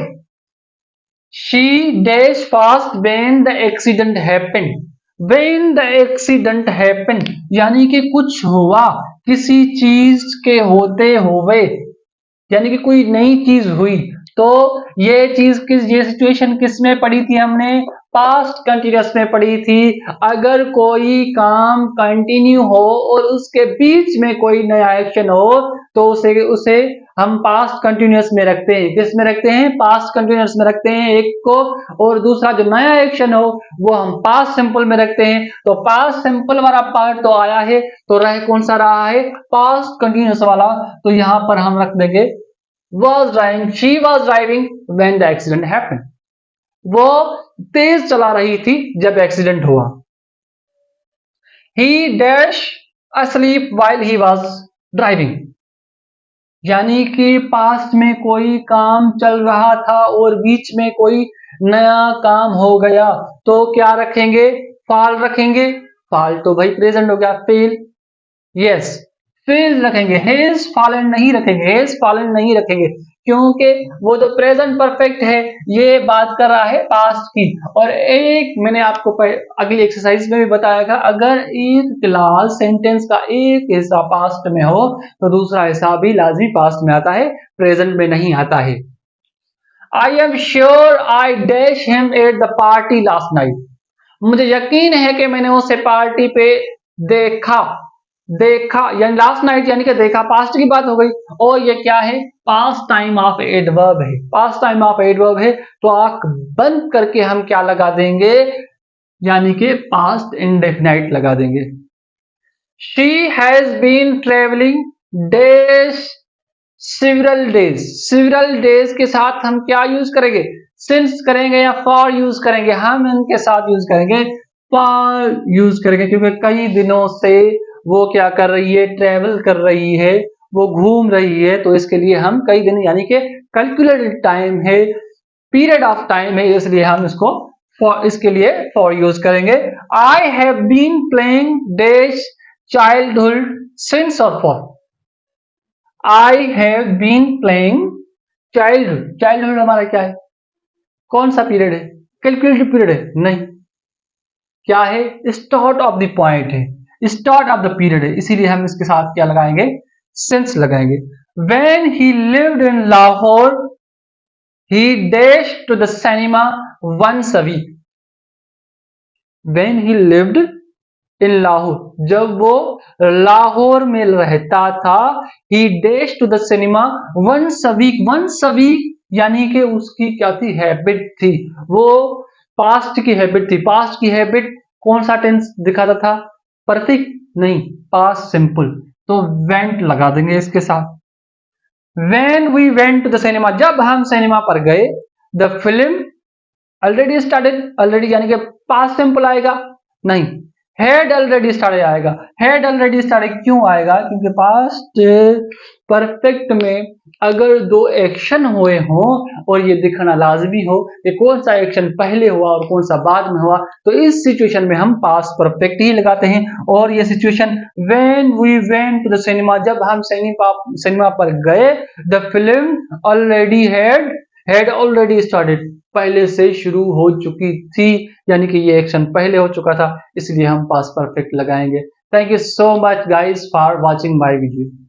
She dash fast when the accident happened, when the accident happened यानी कि कुछ हुआ, किसी चीज के होते हुए, यानी कि कोई नई चीज हुई। तो ये सिचुएशन किस में पढ़ी थी हमने, पास्ट कंटिन्यूअस में पढ़ी थी। अगर कोई काम कंटिन्यू हो और उसके बीच में कोई नया एक्शन हो तो उसे हम पास्ट कंटिन्यूअस में रखते हैं। किस में रखते हैं, पास्ट कंटिन्यूअस में रखते हैं एक को, और दूसरा जो नया एक्शन हो वो हम पास्ट सिंपल में रखते हैं। तो पास्ट सिंपल वाला पार्ट तो आया है, तो कौन सा रहा है, पास्ट कंटिन्यूअस वाला। तो यहां पर हम रख देंगे was driving, she was driving when the accident happened, वो तेज चला रही थी जब एक्सीडेंट हुआ। he dash asleep while he was driving, यानी कि पास्ट में कोई काम चल रहा था और बीच में कोई नया काम हो गया, तो क्या रखेंगे, फाल रखेंगे। फाल तो भाई प्रेजेंट हो गया, फेल, यस फेल रखेंगे, हेज फॉलन नहीं रखेंगे, हेज फॉलन नहीं रखेंगे, क्योंकि वो तो प्रेजेंट परफेक्ट है, ये बात कर रहा है पास्ट की। और एक मैंने आपको अगली एक्सरसाइज में भी बताया था, अगर एक क्लास सेंटेंस का एक हिस्सा पास्ट में हो तो दूसरा हिस्सा भी लाजमी पास्ट में आता है, प्रेजेंट में नहीं आता है। I am sure I dash him at the party last night, मुझे यकीन है कि मैंने उसे पार्टी पे देखा यानी लास्ट नाइट यानी कि देखा, पास्ट की बात हो गई। और ये क्या है, पास्ट टाइम ऑफ एडवर्ब है, पास्ट टाइम ऑफ एडवर्ब है, तो आंख बंद करके हम क्या लगा देंगे, यानी कि पास्ट इंडेफिनाइट लगा देंगे। She has been travelling days several days के साथ हम क्या यूज करेंगे, सिंस करेंगे या फॉर यूज करेंगे, हम इनके साथ यूज करेंगे फॉर यूज करेंगे, क्योंकि कई दिनों से वो क्या कर रही है, ट्रेवल कर रही है, वो घूम रही है, तो इसके लिए हम कई दिन यानी कि कैलकुलेटेड टाइम है, पीरियड ऑफ टाइम है, इसलिए हम इसके लिए फॉर यूज करेंगे। I have been playing dash childhood since और for, I have been playing childhood हमारा क्या है, कौन सा पीरियड है, कैलकुलेटेड पीरियड है, नहीं क्या है, स्टार्ट ऑफ द पॉइंट है, स्टार्ट ऑफ द पीरियड है, इसीलिए हम इसके साथ क्या लगाएंगे, सिंस लगाएंगे। When he lived in Lahore, he dashed to the cinema once a week. When he lived in Lahore, जब वो लाहौर में रहता था, he dashed to the cinema once a week. Once a week यानी कि उसकी क्या थी, हैबिट थी, वो पास्ट की हैबिट थी। पास्ट की हैबिट कौन सा टेंस दिखाता था, परफेक्ट नहीं, पास्ट सिंपल, तो वेंट लगा देंगे इसके साथ। When we went to the cinema, जब हम सिनेमा पर गए, the film already started, already यानी कि पास्ट सिंपल आएगा, नहीं had already started आएगा। had already started क्यों आएगा, क्योंकि पास्ट परफेक्ट में अगर दो एक्शन हुए हों और ये दिखाना लाजमी हो कि कौन सा एक्शन पहले हुआ और कौन सा बाद में हुआ, तो इस सिचुएशन में हम पास्ट परफेक्ट ही लगाते हैं। और ये situation when we went to the cinema, जब हम सिनेमा पर गए, the film already had already started, पहले से शुरू हो चुकी थी, यानी कि ये एक्शन पहले हो चुका था, इसलिए हम पास्ट परफेक्ट लगाएंगे। Thank you so much guys for watching my video.